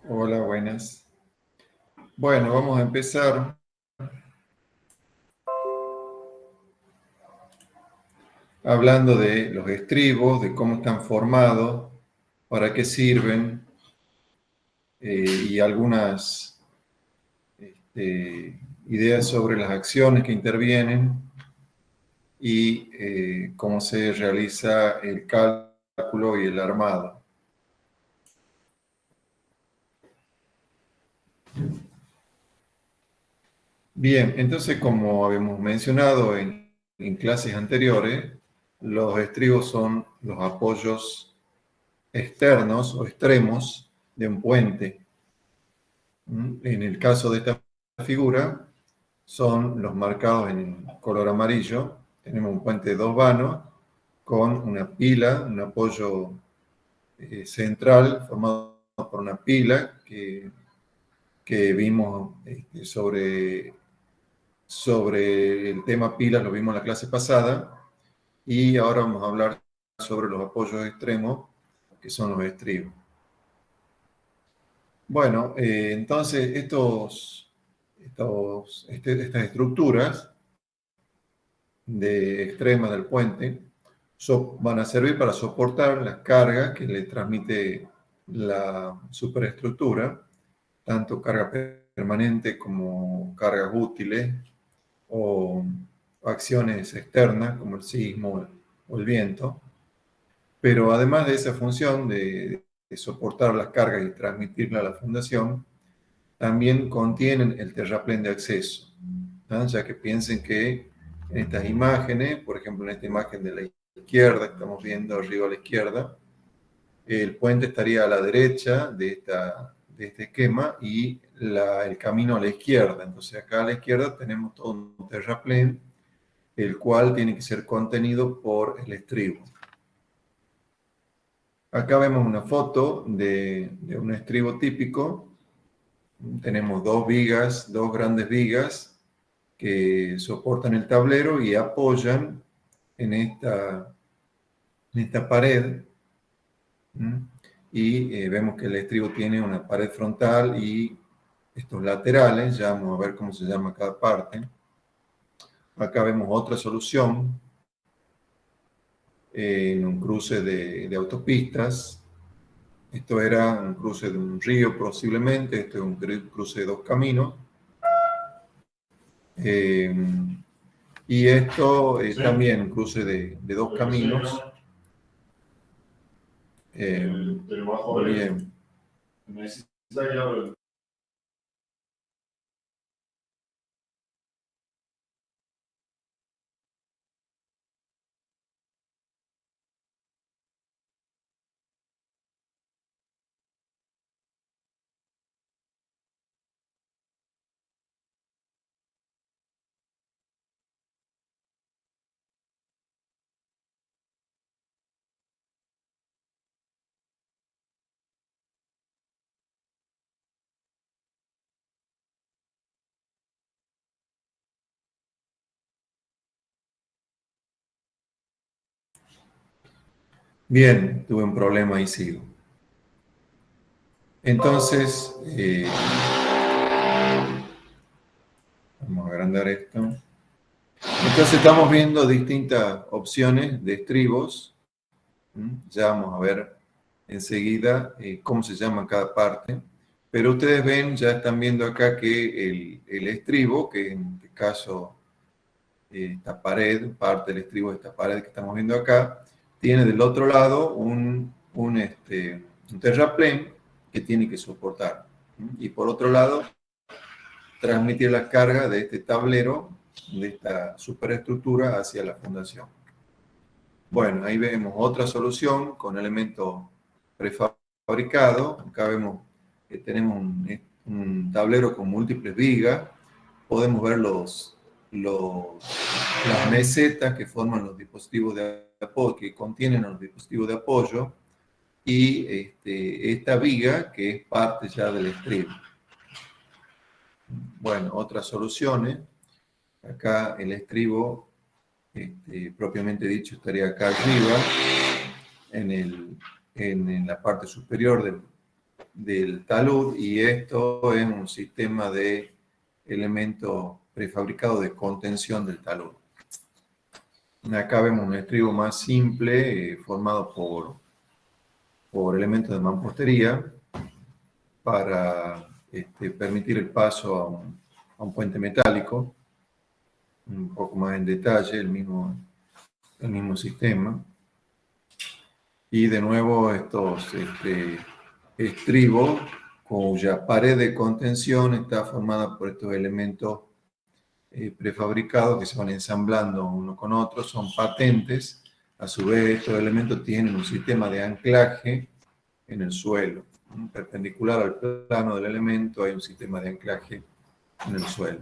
Hola, buenas. Bueno, vamos a empezar hablando de los estribos, de cómo están formados, para qué sirven y algunas ideas sobre las acciones que intervienen y cómo se realiza el cálculo y el armado. Bien, entonces como habíamos mencionado en clases anteriores, los estribos son los apoyos externos o extremos de un puente. En el caso de esta figura, son los marcados en color amarillo. Tenemos un puente de dos vanos con una pila, un apoyo central formado por una pila que vimos sobre el tema pilas, lo vimos en la clase pasada, y ahora vamos a hablar sobre los apoyos extremos, que son los estribos. Bueno, entonces estas estructuras extremas del puente van a servir para soportar las cargas que le transmite la superestructura, tanto carga permanente como cargas útiles o acciones externas como el sismo o el viento. Pero además de esa función de soportar las cargas y transmitirla a la fundación, también contienen el terraplén de acceso, ¿no? Ya que piensen que en estas imágenes, por ejemplo en esta imagen de la izquierda, que estamos viendo arriba a la izquierda, el puente estaría a la derecha de este esquema y el camino a la izquierda. Entonces acá a la izquierda tenemos todo un terraplén, el cual tiene que ser contenido por el estribo. Acá vemos una foto de un estribo típico. Tenemos dos grandes vigas que soportan el tablero y apoyan en esta pared. Y vemos que el estribo tiene una pared frontal y estos laterales. Ya vamos a ver cómo se llama cada parte. Acá vemos otra solución en un cruce de autopistas. Esto era un cruce de un río posiblemente, esto es un cruce de dos caminos. Y esto es también un cruce de dos caminos. Bien. Bien, tuve un problema y sigo. Entonces, vamos a agrandar esto. Entonces estamos viendo distintas opciones de estribos. Ya vamos a ver enseguida cómo se llama cada parte. Pero ustedes ven, ya están viendo acá que el estribo, que en este caso esta pared, parte del estribo de esta pared que estamos viendo acá, tiene del otro lado un terraplén que tiene que soportar. Y por otro lado, transmitir la carga de este tablero, de esta superestructura hacia la fundación. Bueno, ahí vemos otra solución con elementos prefabricados. Acá vemos que tenemos un tablero con múltiples vigas. Podemos ver las mesetas que forman los dispositivos de apoyo, que contienen los dispositivos de apoyo, y esta viga que es parte ya del estribo. Bueno, otras soluciones. Acá el estribo, propiamente dicho, estaría acá arriba, en la parte superior del talud, y esto es un sistema de elementos prefabricados de contención del talud. Acá vemos un estribo más simple, formado por elementos de mampostería para permitir el paso a un puente metálico, un poco más en detalle, el mismo sistema. Y de nuevo estos estribos, cuya pared de contención está formada por estos elementos prefabricados que se van ensamblando uno con otro, son patentes. A su vez, estos elementos tienen un sistema de anclaje en el suelo. Perpendicular al plano del elemento hay un sistema de anclaje en el suelo.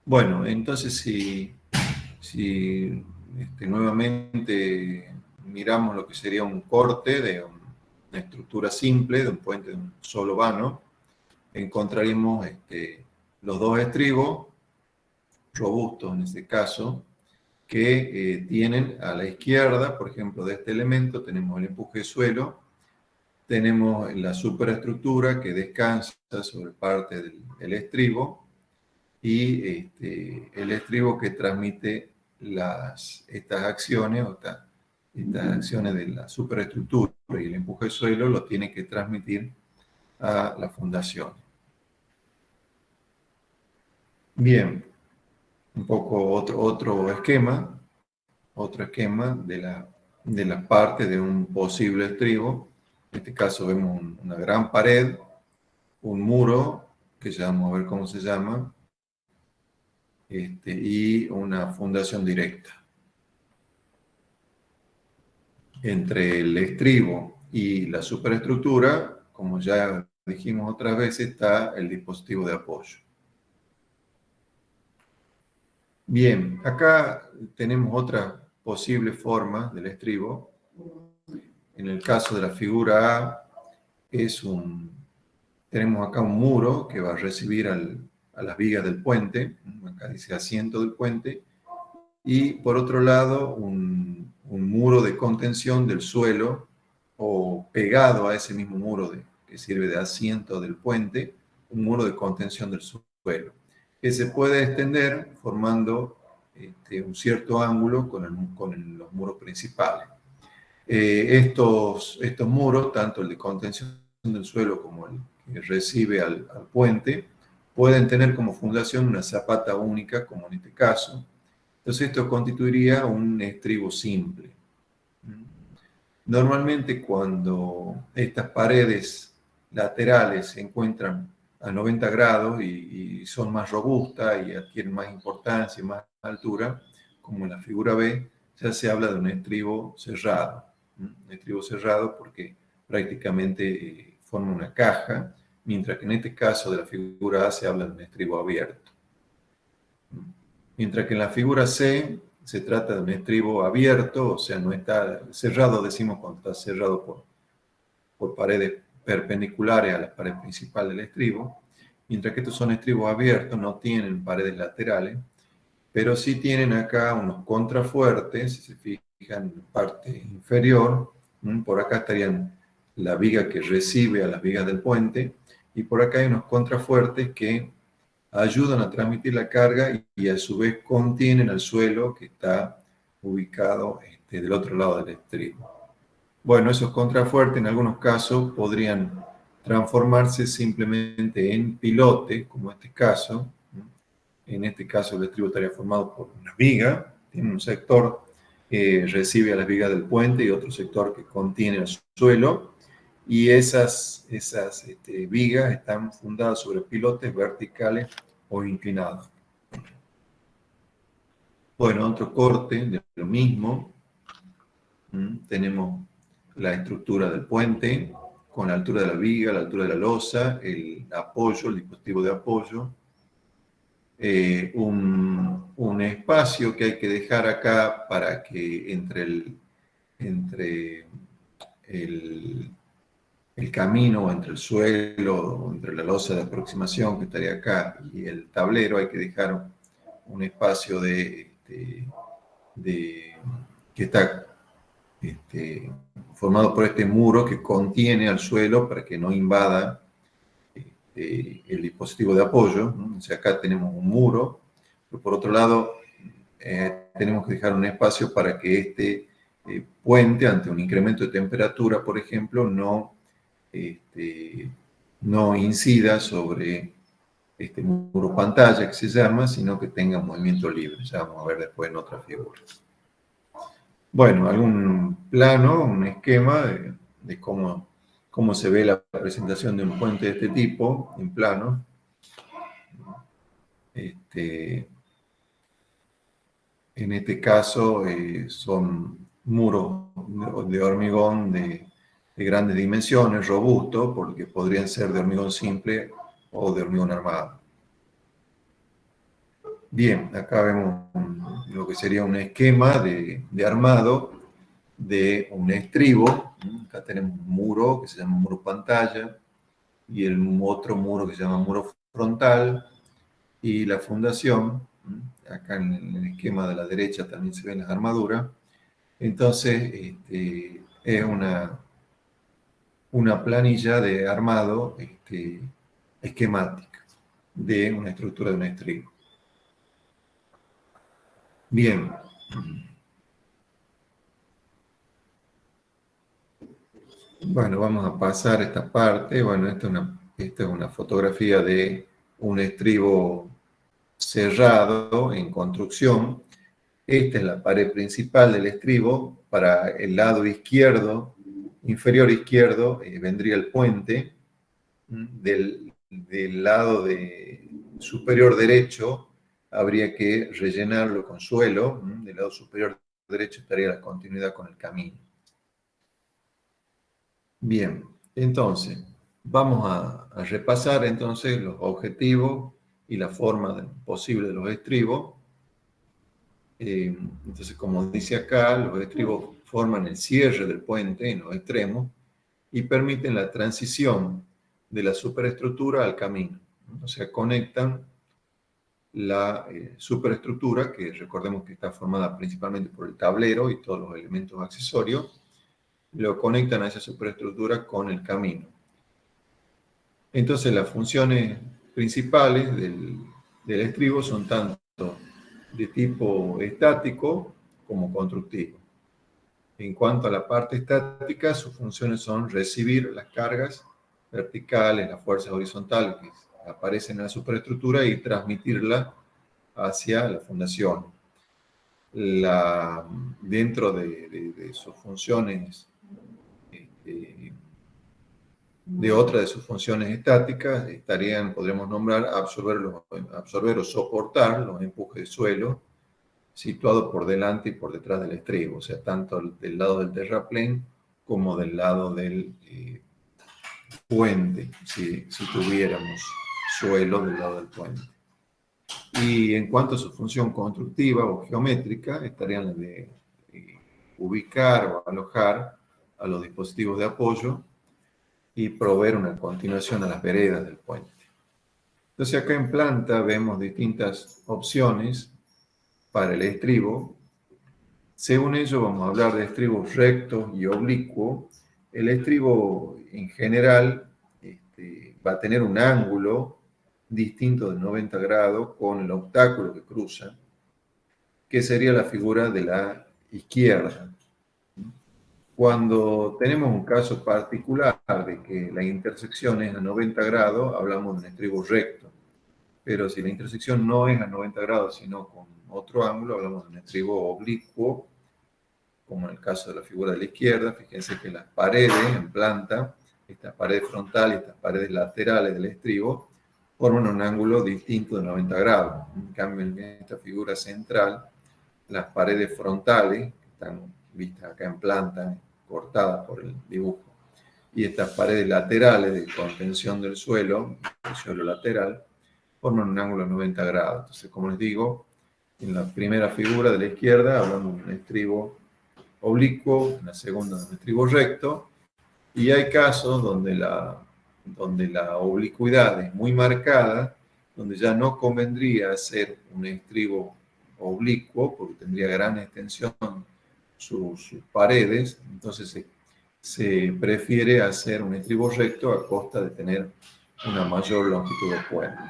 Bueno, entonces si nuevamente miramos lo que sería un corte de una estructura simple, de un puente de un solo vano, encontraríamos los dos estribos, robustos en este caso, que tienen a la izquierda, por ejemplo, de este elemento, tenemos el empuje de suelo, tenemos la superestructura que descansa sobre parte del estribo, y el estribo que transmite estas acciones, estas acciones de la superestructura y el empuje de suelo, lo tiene que transmitir a la fundación. Bien, un poco otro esquema de la parte de un posible estribo. En este caso vemos una gran pared, un muro, que ya vamos a ver cómo se llama, y una fundación directa. Entre el estribo y la superestructura, como ya dijimos otras veces, está el dispositivo de apoyo. Bien, acá tenemos otra posible forma del estribo. En el caso de la figura A, tenemos acá un muro que va a recibir a las vigas del puente, acá dice asiento del puente, y por otro lado un muro de contención del suelo, o pegado a ese mismo muro que sirve de asiento del puente, un muro de contención del suelo, que se puede extender formando un cierto ángulo con los muros principales. Estos muros, tanto el de contención del suelo como el que recibe al puente, pueden tener como fundación una zapata única, como en este caso. Entonces esto constituiría un estribo simple. Normalmente cuando estas paredes laterales se encuentran a 90 grados y son más robustas y adquieren más importancia y más altura, como en la figura B, ya se habla de un estribo cerrado. Un estribo cerrado porque prácticamente forma una caja, mientras que en este caso de la figura A se habla de un estribo abierto. Mientras que en la figura C se trata de un estribo abierto, o sea, no está cerrado, decimos cuando está cerrado por paredes perpendiculares a la pared principal del estribo, mientras que estos son estribos abiertos, no tienen paredes laterales, pero sí tienen acá unos contrafuertes, si se fijan en la parte inferior, por acá estarían la viga que recibe a las vigas del puente, y por acá hay unos contrafuertes que ayudan a transmitir la carga y a su vez contienen al suelo que está ubicado del otro lado del estribo. Bueno, esos contrafuertes en algunos casos podrían transformarse simplemente en pilote, como este caso. En este caso el estribo estaría formado por una viga, tiene un sector que recibe a las vigas del puente y otro sector que contiene el suelo, y esas vigas están fundadas sobre pilotes verticales o inclinados. Bueno, otro corte de lo mismo. Tenemos la estructura del puente con la altura de la viga, la altura de la losa, el apoyo, el dispositivo de apoyo. Un espacio que hay que dejar acá para que entre el camino, entre el suelo, entre la losa de aproximación que estaría acá y el tablero, hay que dejar un espacio que está formado por este muro que contiene al suelo para que no invada el dispositivo de apoyo, ¿no? O sea, acá tenemos un muro, pero por otro lado tenemos que dejar un espacio para que este puente, ante un incremento de temperatura, por ejemplo, no incida sobre este muro pantalla que se llama, sino que tenga movimiento libre. Ya vamos a ver después en otra figura. Bueno, algún plano, un esquema de cómo se ve la presentación de un puente de este tipo en plano. En este caso son muros de hormigón de grandes dimensiones, robustos, porque podrían ser de hormigón simple o de hormigón armado. Bien, acá vemos lo que sería un esquema de armado de un estribo. Acá tenemos un muro que se llama muro pantalla y el otro muro que se llama muro frontal y la fundación. Acá en el esquema de la derecha también se ven las armaduras. Entonces, es una planilla de armado esquemática de una estructura de un estribo. Bien. Bueno, vamos a pasar esta parte. Bueno, esta es una fotografía de un estribo cerrado en construcción. Esta es la pared principal del estribo. Para el lado izquierdo, inferior izquierdo, vendría el puente. Del lado superior derecho habría que rellenarlo con suelo. Del lado superior derecho estaría la continuidad con el camino. Bien, entonces, vamos a repasar entonces los objetivos y la forma posible de los estribos. Entonces, como dice acá, los estribos forman el cierre del puente en los extremos y permiten la transición de la superestructura al camino. O sea, conectan la superestructura, que recordemos que está formada principalmente por el tablero y todos los elementos accesorios, lo conectan a esa superestructura con el camino. Entonces, las funciones principales del estribo son tanto de tipo estático como constructivo. En cuanto a la parte estática, sus funciones son recibir las cargas verticales, las fuerzas horizontales que aparecen en la superestructura y transmitirla hacia la fundación. Dentro de sus funciones, de otra de sus funciones estáticas, podríamos nombrar absorber o soportar los empujes de suelo situado por delante y por detrás del estribo, o sea, tanto del lado del terraplén como del lado del puente, si tuviéramos suelo del lado del puente. Y en cuanto a su función constructiva o geométrica, estarían las de ubicar o alojar a los dispositivos de apoyo y proveer una continuación a las veredas del puente. Entonces acá en planta vemos distintas opciones para el estribo. Según ello vamos a hablar de estribos rectos y oblicuos. El estribo en general va a tener un ángulo distinto de 90 grados con el obstáculo que cruza, que sería la figura de la izquierda. Cuando tenemos un caso particular de que la intersección es a 90 grados, hablamos de un estribo recto. Pero si la intersección no es a 90 grados, sino con otro ángulo, hablamos de un estribo oblicuo, como en el caso de la figura de la izquierda. Fíjense que las paredes en planta, esta pared frontal y estas paredes laterales del estribo, forman un ángulo distinto de 90 grados. En cambio, en esta figura central, las paredes frontales, que están vistas acá en planta, cortadas por el dibujo, y estas paredes laterales de contención del suelo, el suelo lateral, forman un ángulo de 90 grados. Entonces, como les digo, en la primera figura de la izquierda hablamos de un estribo oblicuo, en la segunda de un estribo recto, y hay casos donde la oblicuidad es muy marcada, donde ya no convendría hacer un estribo oblicuo, porque tendría gran extensión sus paredes, entonces se prefiere hacer un estribo recto a costa de tener una mayor longitud de puente.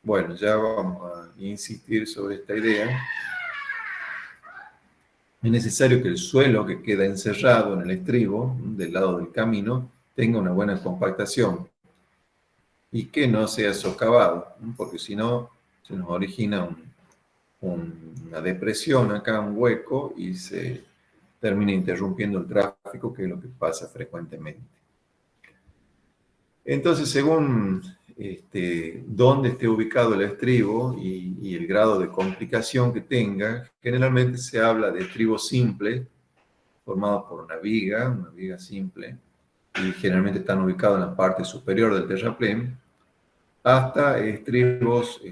Bueno, ya vamos a insistir sobre esta idea. Es necesario que el suelo que queda encerrado en el estribo, del lado del camino, tenga una buena compactación y que no sea socavado, porque si no se nos origina una depresión acá, un hueco, y se termina interrumpiendo el tráfico, que es lo que pasa frecuentemente. Entonces, según dónde esté ubicado el estribo y el grado de complicación que tenga, generalmente se habla de estribo simple, formado por una viga simple, y generalmente están ubicados en la parte superior del terraplén, hasta estribos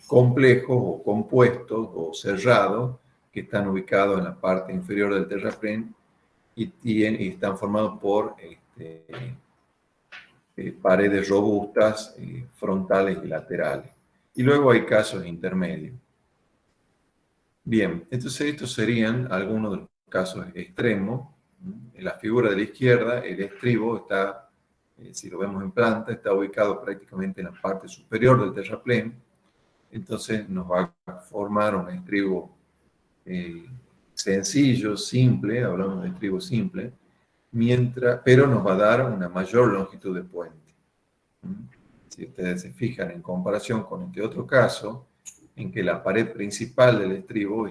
complejos o compuestos o cerrados que están ubicados en la parte inferior del terraplén y están formados por paredes robustas, frontales y laterales. Y luego hay casos intermedios. Bien, entonces estos serían algunos de los casos extremos. En la figura de la izquierda, el estribo está, si lo vemos en planta, está ubicado prácticamente en la parte superior del terraplén. Entonces nos va a formar un estribo sencillo, simple, hablamos de estribo simple, pero nos va a dar una mayor longitud de puente. Si ustedes se fijan en comparación con este otro caso, en que la pared principal del estribo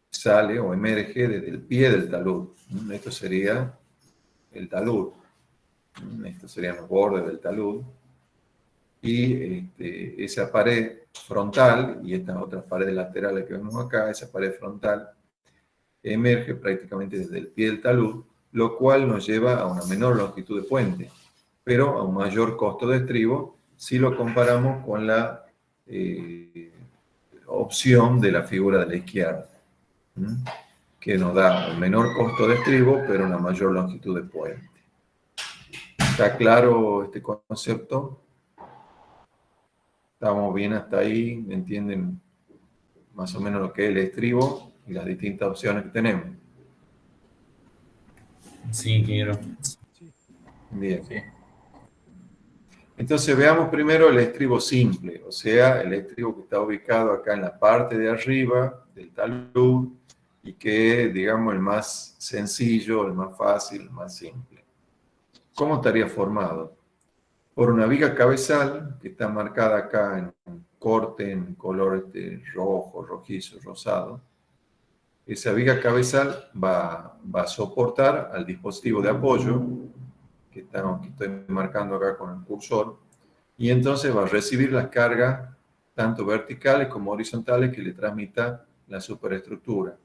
sale o emerge desde el pie del talud. Esto sería el talud. Estos serían los bordes del talud. Y esa pared frontal y estas otras paredes laterales que vemos acá, esa pared frontal emerge prácticamente desde el pie del talud, lo cual nos lleva a una menor longitud de puente, pero a un mayor costo de estribo si lo comparamos con la opción de la figura de la izquierda, que nos da un menor costo de estribo, pero una mayor longitud de puente. ¿Está claro este concepto? ¿Estamos bien hasta ahí? ¿Entienden más o menos lo que es el estribo y las distintas opciones que tenemos? Sí, quiero. Bien. Sí. Entonces veamos primero el estribo simple, o sea, el estribo que está ubicado acá en la parte de arriba del talud y que es, digamos, el más sencillo, el más fácil, el más simple. ¿Cómo estaría formado? Por una viga cabezal que está marcada acá en un corte en color rojo, rojizo, rosado. Esa viga cabezal va a soportar al dispositivo de apoyo que estoy marcando acá con el cursor, y entonces va a recibir las cargas tanto verticales como horizontales que le transmita la superestructura,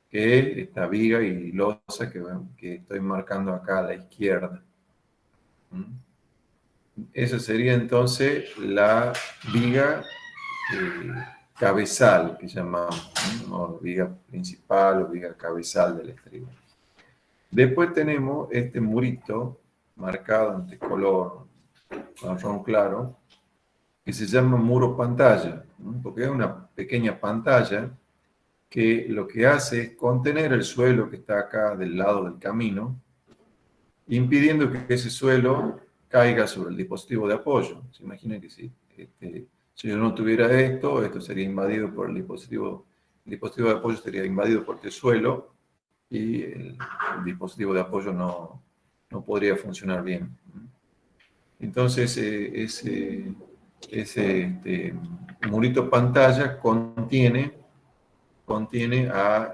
que es esta viga y losa que estoy marcando acá a la izquierda. Esa sería entonces la viga cabezal, que llamamos, ¿no? Viga principal o viga cabezal del estribo. Después tenemos este murito marcado en este color marrón claro, que se llama muro pantalla, ¿no? Porque es una pequeña pantalla que lo que hace es contener el suelo que está acá del lado del camino, impidiendo que ese suelo caiga sobre el dispositivo de apoyo. Se imagina que si yo no tuviera esto sería invadido por el dispositivo de apoyo sería invadido por este suelo y el dispositivo de apoyo no podría funcionar bien. Entonces, ese murito pantalla contiene a...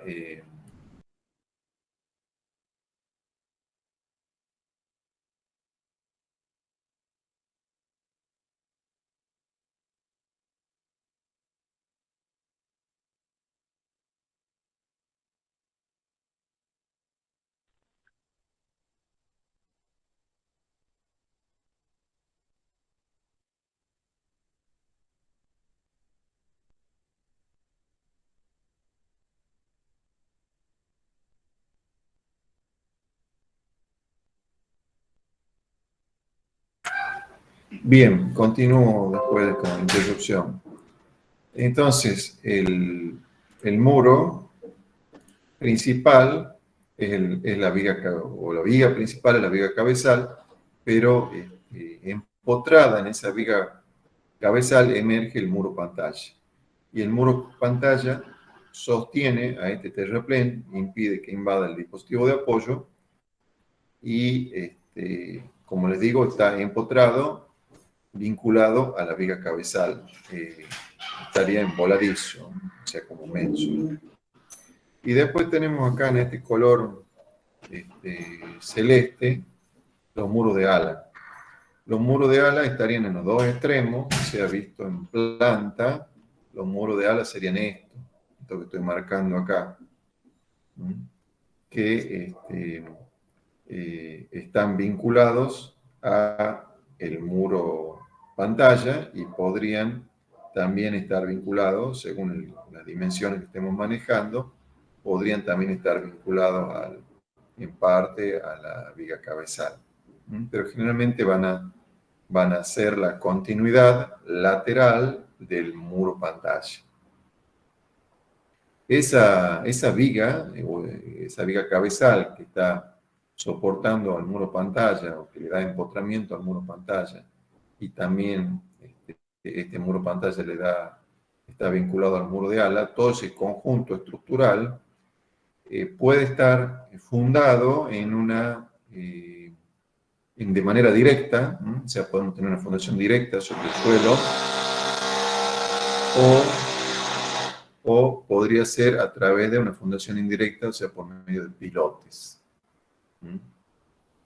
Bien, continúo después con la interrupción. Entonces, el muro principal es la viga, o la viga principal es la viga cabezal, pero empotrada en esa viga cabezal emerge el muro pantalla. Y el muro pantalla sostiene a este terraplén, impide que invada el dispositivo de apoyo y, como les digo, está empotrado, vinculado a la viga cabezal. Estaría en voladizo, o sea, como menso. Y después tenemos acá en este color celeste los muros de ala. Los muros de ala estarían en los dos extremos, se ha visto en planta. Los muros de ala serían esto que estoy marcando acá, que están vinculados a el muro pantalla y podrían también estar vinculados, según las dimensiones que estemos manejando, podrían también estar vinculados en parte a la viga cabezal. Pero generalmente van a ser la continuidad lateral del muro pantalla. Esa viga cabezal que está soportando al muro pantalla o que le da empotramiento al muro pantalla y también este muro pantalla está vinculado al muro de ala, todo ese conjunto estructural puede estar fundado de manera directa, o sea, podemos tener una fundación directa sobre el suelo, o podría ser a través de una fundación indirecta, o sea, por medio de pilotes,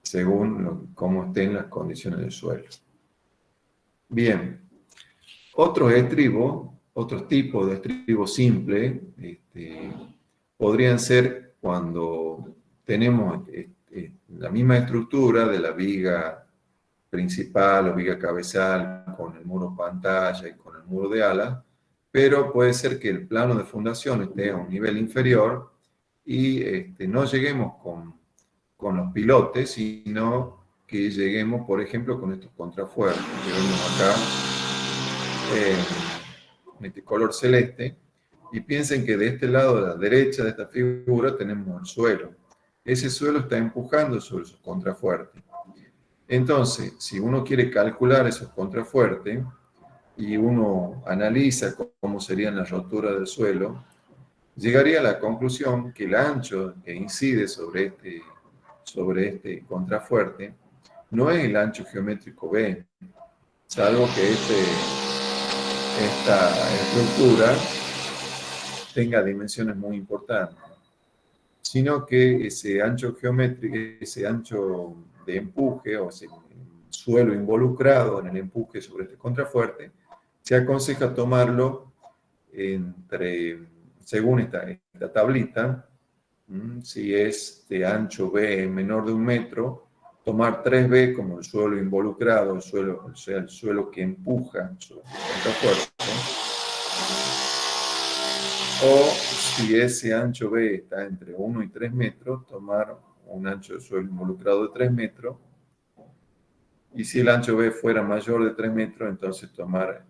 según cómo estén las condiciones del suelo. Bien, otros tipos de estribos simples, podrían ser cuando tenemos la misma estructura de la viga principal o viga cabezal con el muro pantalla y con el muro de ala, pero puede ser que el plano de fundación esté a un nivel inferior y no lleguemos con los pilotes, sino que lleguemos, por ejemplo, con estos contrafuertes que vemos acá en este color celeste, y piensen que de este lado, de la derecha de esta figura, tenemos el suelo. Ese suelo está empujando sobre esos contrafuertes. Entonces, si uno quiere calcular esos contrafuertes y uno analiza cómo serían las roturas del suelo, llegaría a la conclusión que el ancho que incide sobre este contrafuerte no es el ancho geométrico B, salvo que esta estructura tenga dimensiones muy importantes, sino que ese ancho geométrico, ese ancho de empuje o ese suelo involucrado en el empuje sobre este contrafuerte, se aconseja tomarlo según esta tablita, si es de ancho B menor de 1 metro, tomar 3B como el suelo involucrado, o sea, el suelo que empuja sobre el contrafuerte. O si ese ancho B está entre 1 y 3 metros, tomar un ancho de suelo involucrado de 3 metros. Y si el ancho B fuera mayor de 3 metros, entonces tomar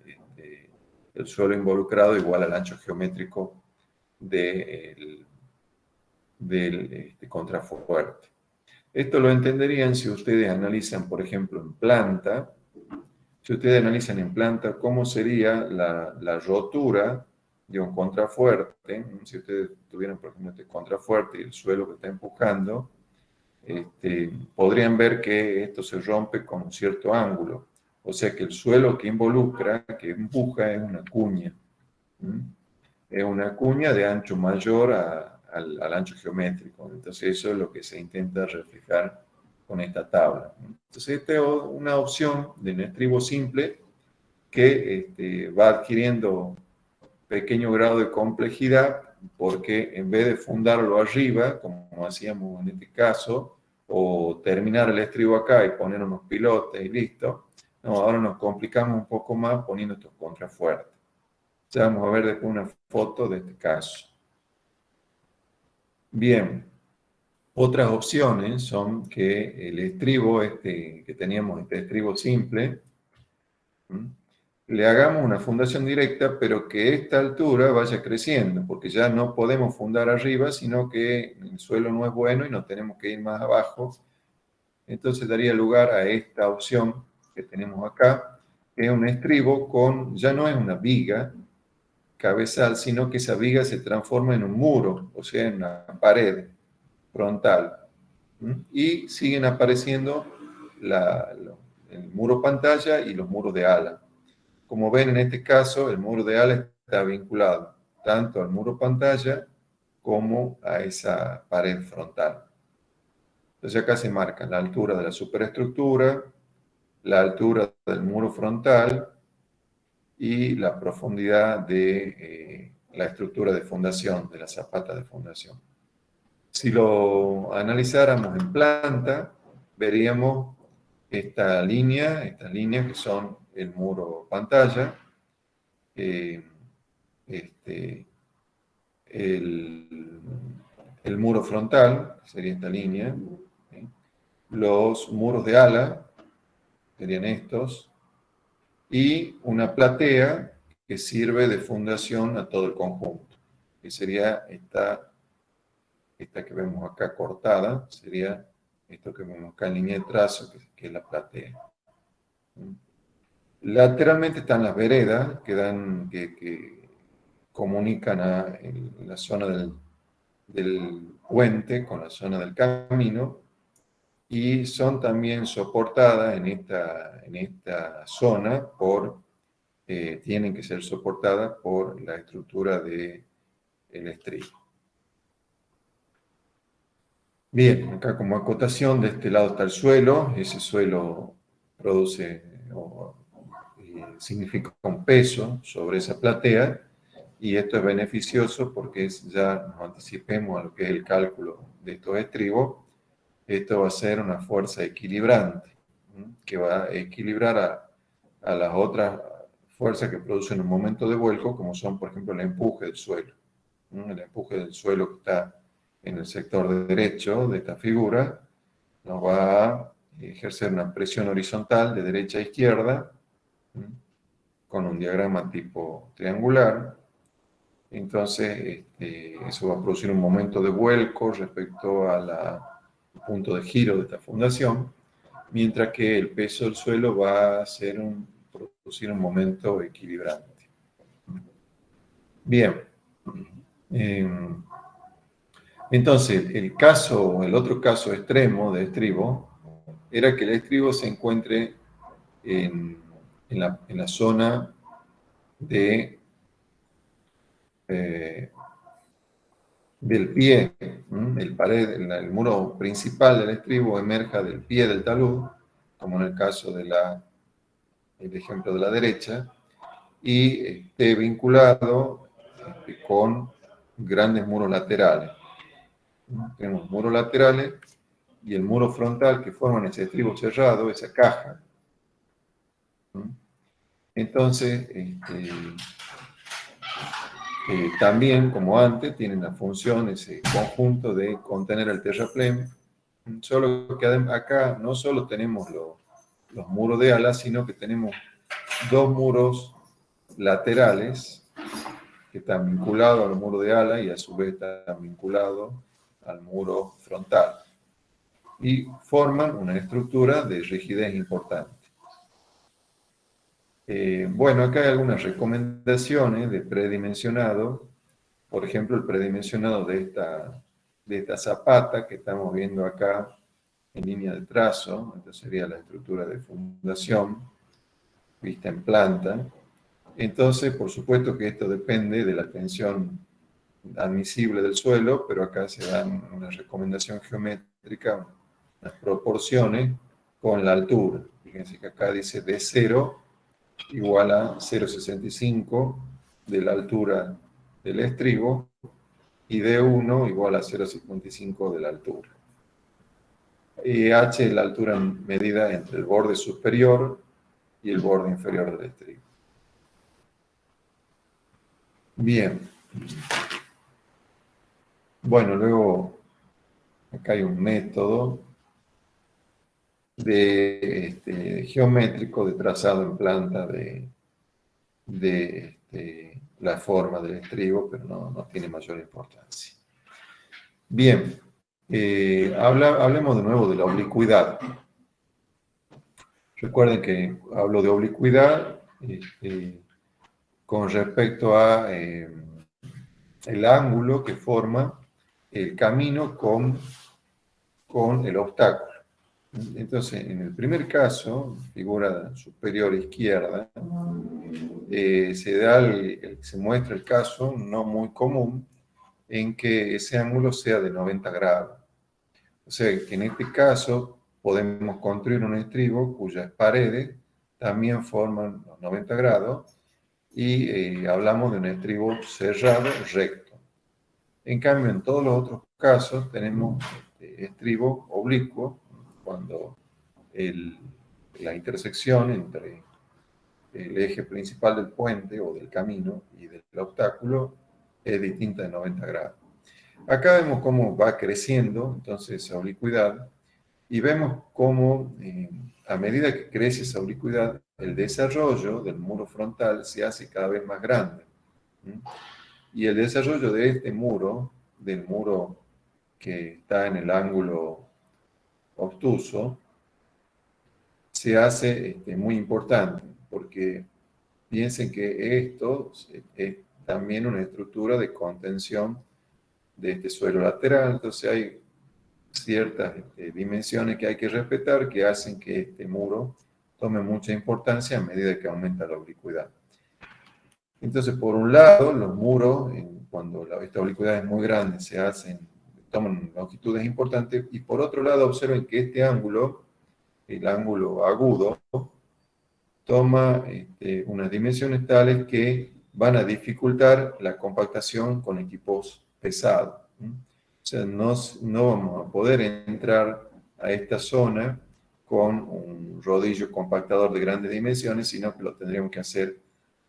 el suelo involucrado igual al ancho geométrico del contrafuerte. Esto lo entenderían si ustedes analizan, por ejemplo, en planta. Si ustedes analizan en planta cómo sería la rotura de un contrafuerte, si ustedes tuvieran, por ejemplo, este contrafuerte y el suelo que está empujando, podrían ver que esto se rompe con un cierto ángulo. O sea que el suelo que involucra, que empuja, es una cuña. Es una cuña de ancho mayor al ancho geométrico. Entonces eso es lo que se intenta reflejar con esta tabla. Entonces esta es una opción de un estribo simple que va adquiriendo pequeño grado de complejidad porque en vez de fundarlo arriba, como hacíamos en este caso, o terminar el estribo acá y poner unos pilotes y listo, no, ahora nos complicamos un poco más poniendo estos contrafuertes. Ya vamos a ver después una foto de este caso. Bien, otras opciones son que el estribo que teníamos, este estribo simple, le hagamos una fundación directa, pero que esta altura vaya creciendo, porque ya no podemos fundar arriba, sino que el suelo no es bueno y nos tenemos que ir más abajo. Entonces daría lugar a esta opción que tenemos acá, que es un estribo con, ya no es una viga cabezal, sino que esa viga se transforma en un muro, o sea, en una pared frontal. Y siguen apareciendo el muro pantalla y los muros de ala. Como ven, en este caso, el muro de ala está vinculado tanto al muro pantalla como a esa pared frontal. Entonces acá se marca la altura de la superestructura, la altura del muro frontal y la profundidad de la estructura de fundación, de la zapata de fundación. Si lo analizáramos en planta, veríamos estas líneas que son el muro pantalla, este, el, el muro frontal, que sería esta línea, ¿sí? Los muros de ala, serían estos, y una platea que sirve de fundación a todo el conjunto, que sería esta que vemos acá cortada, sería esto que vemos acá en línea de trazo, que es la platea. Lateralmente están las veredas que comunican a la zona del puente con la zona del camino y son también soportadas en esta zona tienen que ser soportadas por la estructura del estribo. Bien, acá como acotación, de este lado está el suelo, ese suelo produce significa un peso sobre esa platea, y esto es beneficioso porque ya nos anticipemos a lo que es el cálculo de estos estribos. Esto va a ser una fuerza equilibrante, que va a equilibrar a las otras fuerzas que producen un momento de vuelco, como son, por ejemplo, el empuje del suelo. El empuje del suelo que está en el sector derecho de esta figura nos va a ejercer una presión horizontal de derecha a izquierda, con un diagrama tipo triangular. Entonces, eso va a producir un momento de vuelco respecto al punto de giro de esta fundación, mientras que el peso del suelo va a producir un momento equilibrante. Bien. Entonces, el otro caso extremo de estribo era que el estribo se encuentre en la zona del pie, el muro principal del estribo emerja del pie del talud, como en el caso del ejemplo de la derecha, y esté vinculado con grandes muros laterales. Tenemos muros laterales y el muro frontal que forman ese estribo cerrado, esa caja. Entonces, también, como antes, tienen la función, ese conjunto de contener el terraplén, solo que acá no solo tenemos los muros de ala, sino que tenemos dos muros laterales que están vinculados al muro de ala y a su vez están vinculados al muro frontal y forman una estructura de rigidez importante. Bueno, acá hay algunas recomendaciones de predimensionado. Por ejemplo, el predimensionado de esta zapata que estamos viendo acá en línea de trazo. Esta sería la estructura de fundación vista en planta. Entonces, por supuesto que esto depende de la tensión admisible del suelo, pero acá se dan una recomendación geométrica, unas proporciones con la altura. Fíjense que acá dice D0 igual a 0,65 de la altura del estribo y D1 igual a 0,55 de la altura. Y H es la altura medida entre el borde superior y el borde inferior del estribo. Bien. Bueno, luego acá hay un método geométrico de trazado en planta de la forma del estribo, pero no tiene mayor importancia. Bien, hablemos de nuevo de la oblicuidad. Recuerden que hablo de oblicuidad con respecto a el ángulo que forma el camino con el obstáculo. Entonces, en el primer caso, figura superior izquierda, se muestra el caso no muy común en que ese ángulo sea de 90 grados. O sea, que en este caso podemos construir un estribo cuyas paredes también forman los 90 grados y hablamos de un estribo cerrado recto. En cambio, en todos los otros casos tenemos estribo oblicuo, cuando la intersección entre el eje principal del puente o del camino y del obstáculo es distinta de 90 grados. Acá vemos cómo va creciendo entonces esa oblicuidad y vemos cómo a medida que crece esa oblicuidad, el desarrollo del muro frontal se hace cada vez más grande. Y el desarrollo de este muro, del muro que está en el ángulo obtuso, se hace muy importante, porque piensen que esto es también una estructura de contención de este suelo lateral, entonces hay ciertas dimensiones que hay que respetar que hacen que este muro tome mucha importancia a medida que aumenta la oblicuidad. Entonces, por un lado, los muros, cuando esta oblicuidad es muy grande, toman longitudes importantes, y por otro lado, observen que este ángulo, el ángulo agudo, toma unas dimensiones tales que van a dificultar la compactación con equipos pesados. O sea, no vamos a poder entrar a esta zona con un rodillo compactador de grandes dimensiones, sino que lo tendríamos que hacer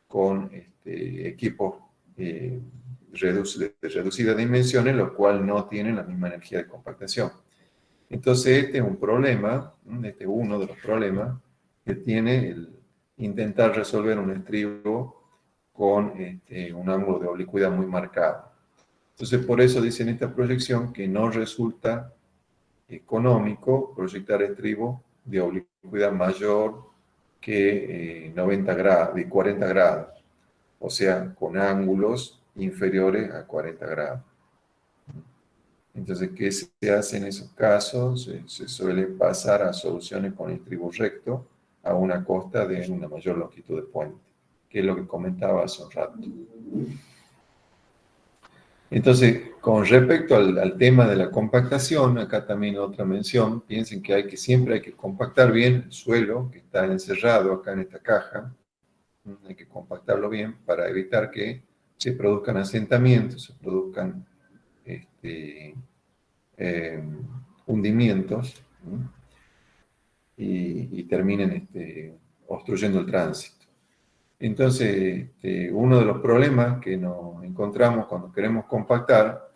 con equipos de reducidas dimensiones, los cuales no tienen la misma energía de compactación. Entonces, este es un problema, este es uno de los problemas que tiene el intentar resolver un estribo con un ángulo de oblicuidad muy marcado. Entonces, por eso dice en esta proyección que no resulta económico proyectar estribos de oblicuidad mayor que 90 grados, de 40 grados, o sea, con ángulos inferiores a 40 grados. Entonces, ¿qué se hace en esos casos? Se suele pasar a soluciones con estribo recto a una costa de una mayor longitud de puente, que es lo que comentaba hace un rato. Entonces, con respecto al tema de la compactación, acá también otra mención, piensen que siempre hay que compactar bien el suelo que está encerrado acá en esta caja, hay que compactarlo bien para evitar que se produzcan asentamientos, se produzcan hundimientos y terminen obstruyendo el tránsito. Entonces, uno de los problemas que nos encontramos cuando queremos compactar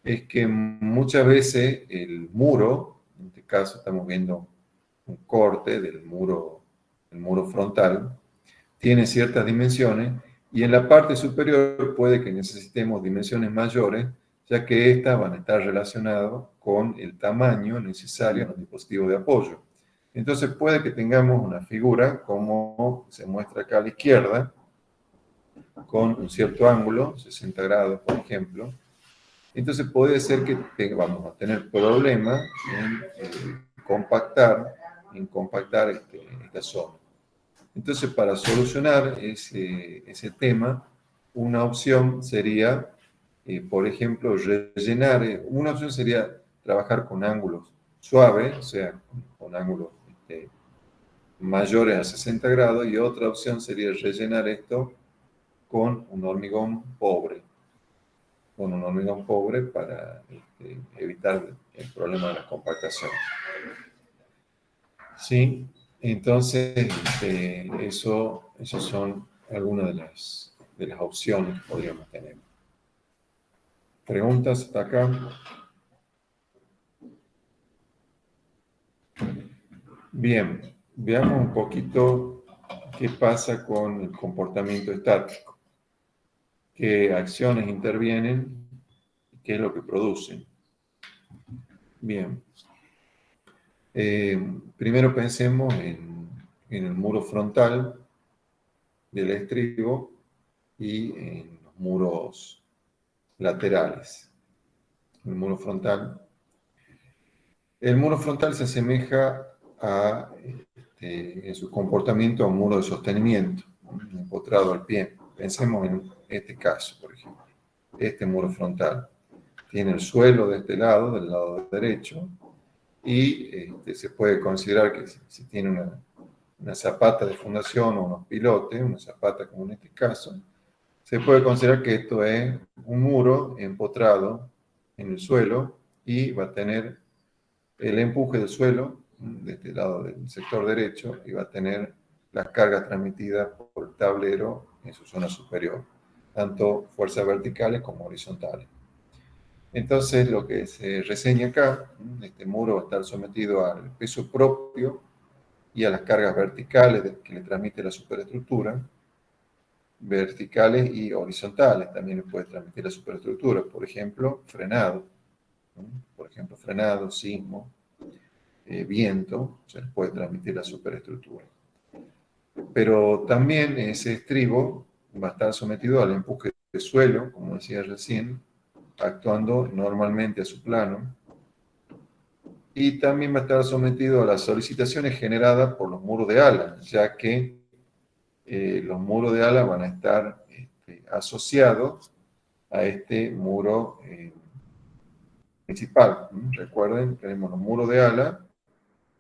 es que muchas veces el muro, en este caso estamos viendo un corte del muro frontal, tiene ciertas dimensiones y en la parte superior puede que necesitemos dimensiones mayores, ya que estas van a estar relacionadas con el tamaño necesario en los dispositivos de apoyo. Entonces puede que tengamos una figura como se muestra acá a la izquierda, con un cierto ángulo, 60 grados por ejemplo. Entonces puede ser que vamos a tener problemas en compactar esta zona. Entonces, para solucionar ese tema, una opción sería, por ejemplo, rellenar. Una opción sería trabajar con ángulos suaves, o sea, con ángulos mayores a 60 grados, y otra opción sería rellenar esto con un hormigón pobre. Con un hormigón pobre para evitar el problema de la compactación. ¿Sí? Entonces, esas son algunas de las opciones que podríamos tener. ¿Preguntas hasta acá? Bien, veamos un poquito ¿Qué pasa con el comportamiento estático? ¿Qué acciones intervienen? ¿Qué es lo que producen? Bien. Primero pensemos en el muro frontal del estribo y en los muros laterales. El muro frontal. El muro frontal se asemeja en su comportamiento a un muro de sostenimiento, empotrado al pie. Pensemos en este caso, por ejemplo. Este muro frontal tiene el suelo de este lado, del lado derecho, y se puede considerar que si tiene una zapata de fundación o unos pilotes, una zapata como en este caso, se puede considerar que esto es un muro empotrado en el suelo y va a tener el empuje del suelo de este lado del sector derecho y va a tener las cargas transmitidas por el tablero en su zona superior, tanto fuerzas verticales como horizontales. Entonces, lo que se reseña acá, este muro va a estar sometido al peso propio y a las cargas verticales que le transmite la superestructura, verticales y horizontales también le puede transmitir la superestructura, por ejemplo, frenado, ¿no? Por ejemplo, frenado, sismo, viento, se les puede transmitir la superestructura. Pero también ese estribo va a estar sometido al empuje de suelo, como decía recién, actuando normalmente a su plano, y también va a estar sometido a las solicitaciones generadas por los muros de ala, ya que los muros de ala van a estar asociados a este muro principal. Recuerden, tenemos los muros de ala,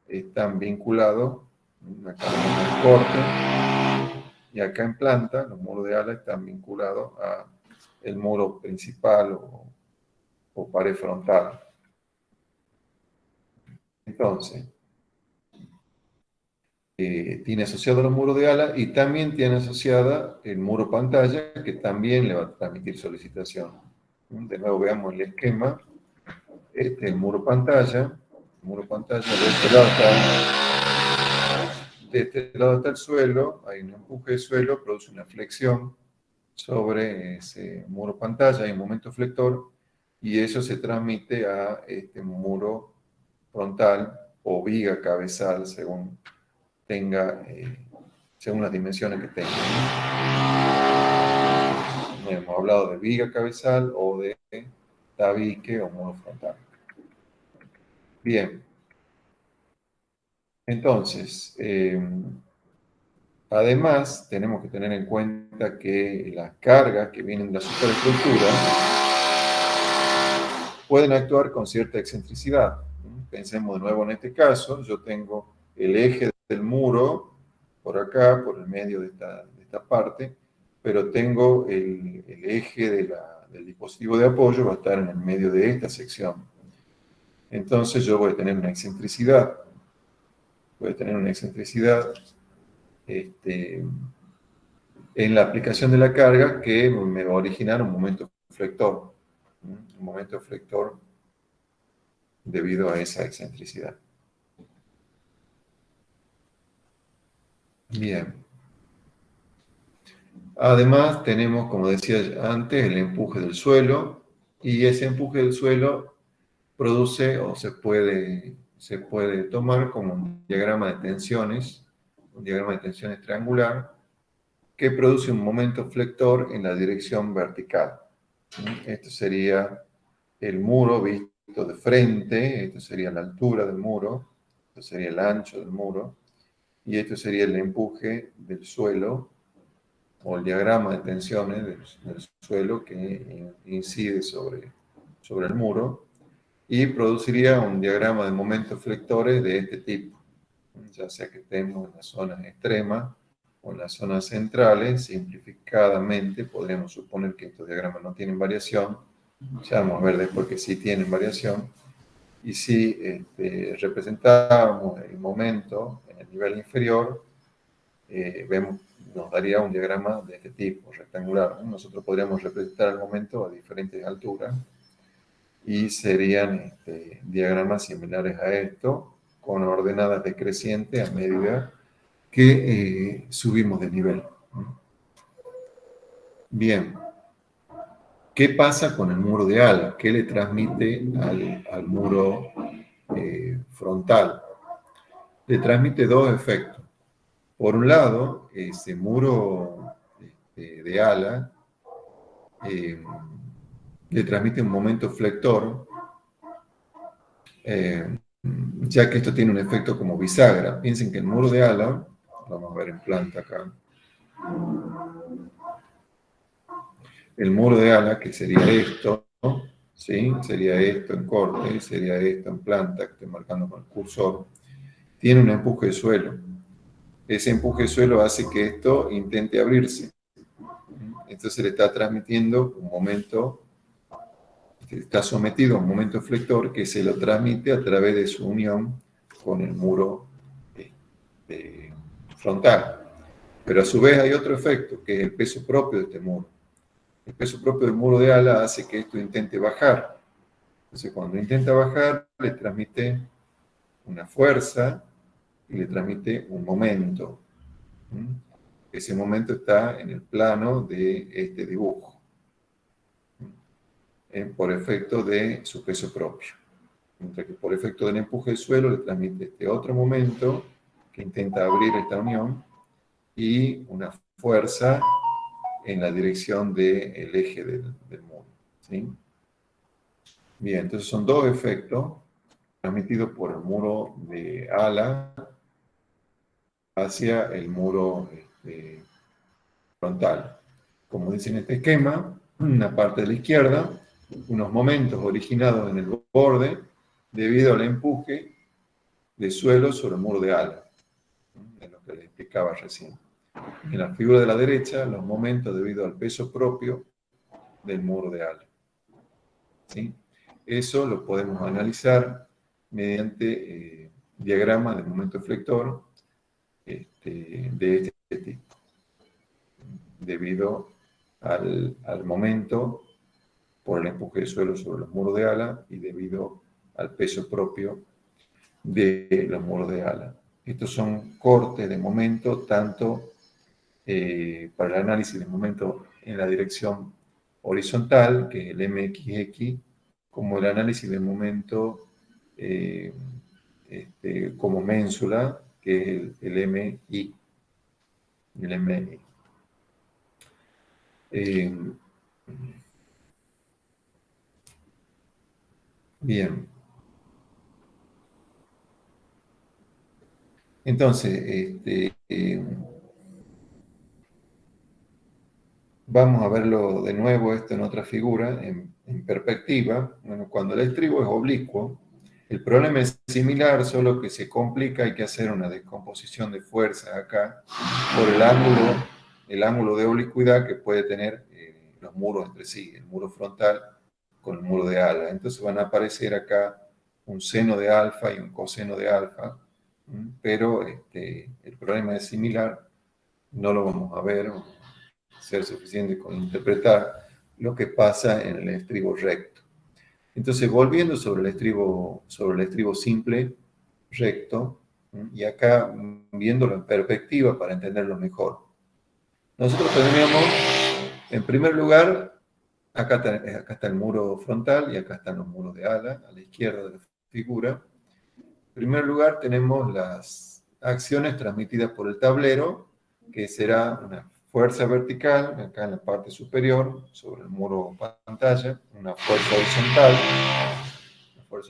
están vinculados, acá en el corte, y acá en planta, los muros de ala están vinculados a el muro principal o pared frontal. Entonces, tiene asociado los muros de ala y también tiene asociada el muro pantalla, que también le va a transmitir solicitación. De nuevo veamos el esquema. Este es el muro pantalla. El muro pantalla de este lado está el suelo, hay un empuje de suelo, produce una flexión sobre ese muro pantalla, hay un momento flector, y eso se transmite a este muro frontal o viga cabezal, según tenga, según las dimensiones que tenga. Hemos hablado de viga cabezal o de tabique o muro frontal. Bien, entonces, además tenemos que tener en cuenta que las cargas que vienen de la superestructura pueden actuar con cierta excentricidad. Pensemos de nuevo en este caso, yo tengo el eje del muro por acá, por el medio de esta parte, pero tengo el eje del dispositivo de apoyo, va a estar en el medio de esta sección. Entonces yo voy a tener una excentricidad, en la aplicación de la carga que me va a originar un momento flector, debido a esa excentricidad. Bien. Además, tenemos, como decía antes, el empuje del suelo, y ese empuje del suelo produce o se puede tomar como un diagrama de tensiones, un diagrama de tensiones triangular, que produce un momento flector en la dirección vertical. Esto sería el muro visto de frente, esto sería la altura del muro, esto sería el ancho del muro, y esto sería el empuje del suelo o el diagrama de tensiones del suelo que incide sobre el muro y produciría un diagrama de momentos flectores de este tipo, ya sea que estemos en las zonas extremas o en las zonas centrales. Simplificadamente podríamos suponer que estos diagramas no tienen variación, ya vamos a ver después que sí tienen variación, y si representamos el momento en el nivel inferior, nos daría un diagrama de este tipo, rectangular. Nosotros podríamos representar el momento a diferentes alturas y serían diagramas similares a esto, con ordenadas decrecientes a medida que subimos de nivel. Bien, ¿qué pasa con el muro de ala? ¿Qué le transmite al muro frontal? Le transmite dos efectos. Por un lado, ese muro de ala eh, le transmite un momento flector, ya que esto tiene un efecto como bisagra. Piensen que el muro de ala, vamos a ver en planta acá, el muro de ala, que sería esto, ¿sí? Sería esto en corte, sería esto en planta, que estoy marcando con el cursor, tiene un empuje de suelo. Ese empuje de suelo hace que esto intente abrirse. Entonces le está transmitiendo un momento, está sometido a un momento flector que se lo transmite a través de su unión con el muro frontal. Pero a su vez hay otro efecto, que es el peso propio de este muro. El peso propio del muro de ala hace que esto intente bajar. Entonces, cuando intenta bajar, le transmite una fuerza y le transmite un momento. Ese momento está en el plano de este dibujo, por efecto de su peso propio. Mientras que por efecto del empuje del suelo le transmite este otro momento que intenta abrir esta unión y una fuerza en la dirección del eje del muro. ¿Sí? Bien, entonces son dos efectos transmitidos por el muro de ala hacia el muro frontal. Como dice en este esquema, una parte de la izquierda, unos momentos originados en el borde debido al empuje de suelo sobre el muro de ala, es lo que les explicaba recién. En la figura de la derecha, los momentos debido al peso propio del muro de ala. ¿Sí? Eso lo podemos analizar mediante diagramas de momento flector de este tipo, debido al momento por el empuje de suelo sobre los muros de ala y debido al peso propio de los muros de ala. Estos son cortes de momento, tanto para el análisis de momento en la dirección horizontal, que es el MXX, como el análisis de momento como ménsula, que es el MI. El MI. Bien. Entonces, vamos a verlo de nuevo esto en otra figura, en perspectiva. Bueno, cuando el estribo es oblicuo, el problema es similar, solo que se complica, hay que hacer una descomposición de fuerzas acá por el ángulo de oblicuidad que puede tener los muros entre sí, el muro frontal con el muro de ala. Entonces van a aparecer acá un seno de alfa y un coseno de alfa, pero el problema es similar, no lo vamos a ver, ser suficiente con interpretar lo que pasa en el estribo recto. Entonces, volviendo sobre el estribo simple, recto, y acá viéndolo en perspectiva para entenderlo mejor. Nosotros tenemos, en primer lugar, acá está el muro frontal y acá están los muros de ala, a la izquierda de la figura. En primer lugar, tenemos las acciones transmitidas por el tablero, que será una fuerza vertical, acá en la parte superior, sobre el muro pantalla, una fuerza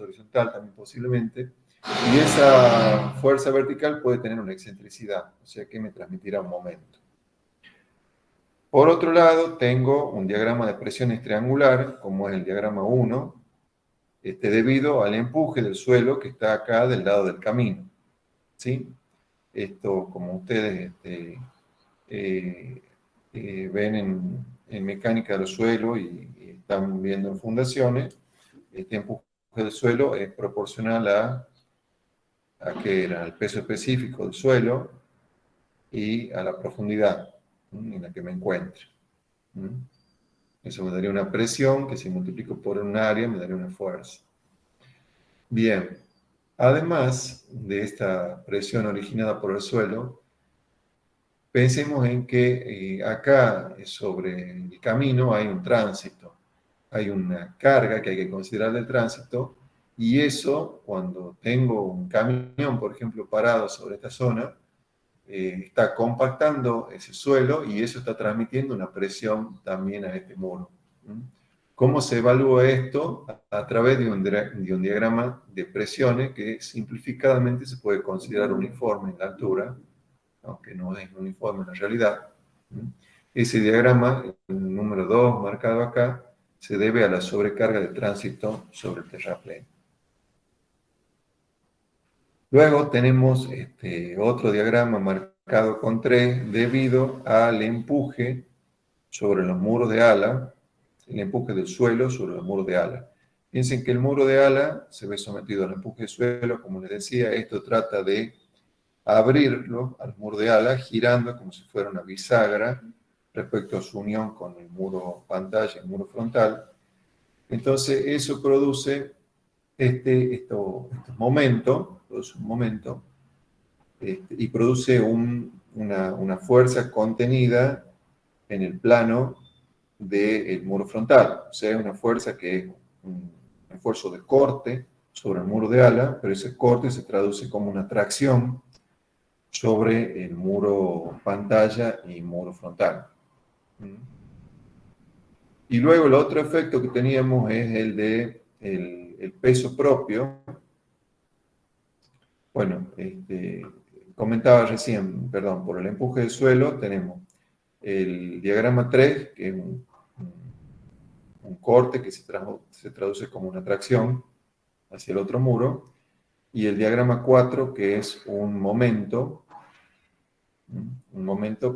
horizontal también posiblemente, y esa fuerza vertical puede tener una excentricidad, o sea que me transmitirá un momento. Por otro lado, tengo un diagrama de presiones triangular, como es el diagrama 1, debido al empuje del suelo que está acá del lado del camino. ¿Sí? Esto, como ustedes ven en mecánica del suelo y están viendo en fundaciones, este empuje del suelo es proporcional ¿qué era? Al peso específico del suelo y a la profundidad en la que me encuentro. Eso me daría una presión que si multiplico por un área me daría una fuerza. Bien, además de esta presión originada por el suelo, Pensemos en que acá sobre el camino hay un tránsito, hay una carga que hay que considerar del tránsito, y eso, cuando tengo un camión, por ejemplo, parado sobre esta zona, está compactando ese suelo y eso está transmitiendo una presión también a este muro. ¿Mm? ¿Cómo se evalúa esto? A través de un diagrama de presiones que simplificadamente se puede considerar uniforme en la altura, aunque no es uniforme en la realidad. ¿Mm? Ese diagrama, el número 2 marcado acá, se debe a la sobrecarga de tránsito sobre el terraplén. Luego tenemos otro diagrama marcado con 3 debido al empuje sobre los muros de ala, el empuje del suelo sobre los muros de ala. Piensen que el muro de ala se ve sometido al empuje del suelo, como les decía, esto trata de abrirlo al muro de ala, girando como si fuera una bisagra respecto a su unión con el muro pantalla, el muro frontal. Entonces eso produce estos momentos, produce un momento, y produce una fuerza contenida en el plano del muro frontal. O sea, una fuerza que es un esfuerzo de corte sobre el muro de ala, pero ese corte se traduce como una tracción sobre el muro pantalla y muro frontal. Y luego el otro efecto que teníamos es el de el peso propio. Bueno, comentaba recién, perdón, por el empuje del suelo tenemos el diagrama 3, que es un corte que se traduce como una tracción hacia el otro muro, y el diagrama 4, que es un momento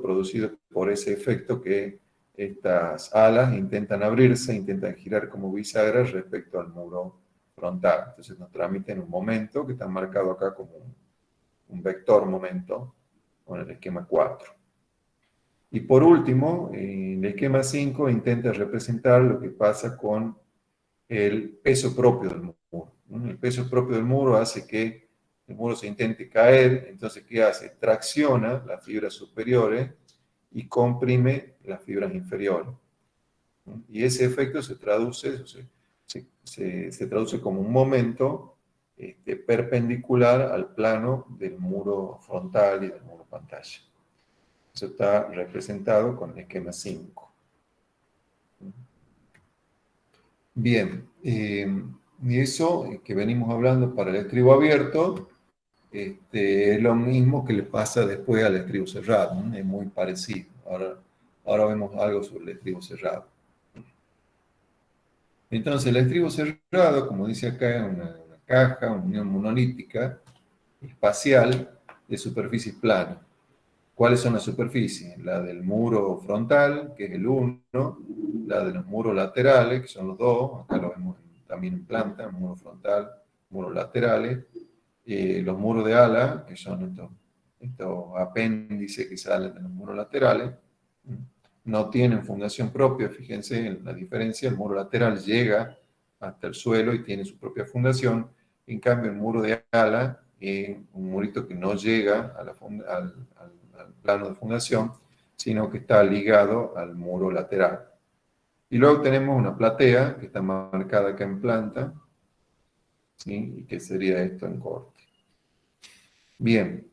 producido por ese efecto que estas alas intentan abrirse, intentan girar como bisagras respecto al muro frontal. Entonces nos transmiten un momento que está marcado acá como un vector momento con el esquema 4. Y por último, en el esquema 5 intenta representar lo que pasa con el peso propio del muro. El peso propio del muro hace que el muro se intente caer, entonces ¿qué hace? Tracciona las fibras superiores y comprime las fibras inferiores. Y ese efecto se traduce, se traduce como un momento perpendicular al plano del muro frontal y del muro pantalla. Eso está representado con el esquema 5. Bien, y eso que venimos hablando para el estribo abierto, es lo mismo que le pasa después al estribo cerrado, ¿no? Es muy parecido. Ahora vemos algo sobre el estribo cerrado. Entonces, el estribo cerrado, como dice acá, es una caja, una unión monolítica, espacial, de superficies planas. ¿Cuáles son las superficies? La del muro frontal, que es el 1, la de los muros laterales, que son los 2, acá lo vemos también en planta, muro frontal, muros laterales, los muros de ala, que son estos apéndices que salen de los muros laterales, no tienen fundación propia, fíjense en la diferencia, el muro lateral llega hasta el suelo y tiene su propia fundación, en cambio el muro de ala es un murito que no llega a al plano de fundación, sino que está ligado al muro lateral. Y luego tenemos una platea que está marcada acá en planta, ¿sí? Y que sería esto en corte. Bien,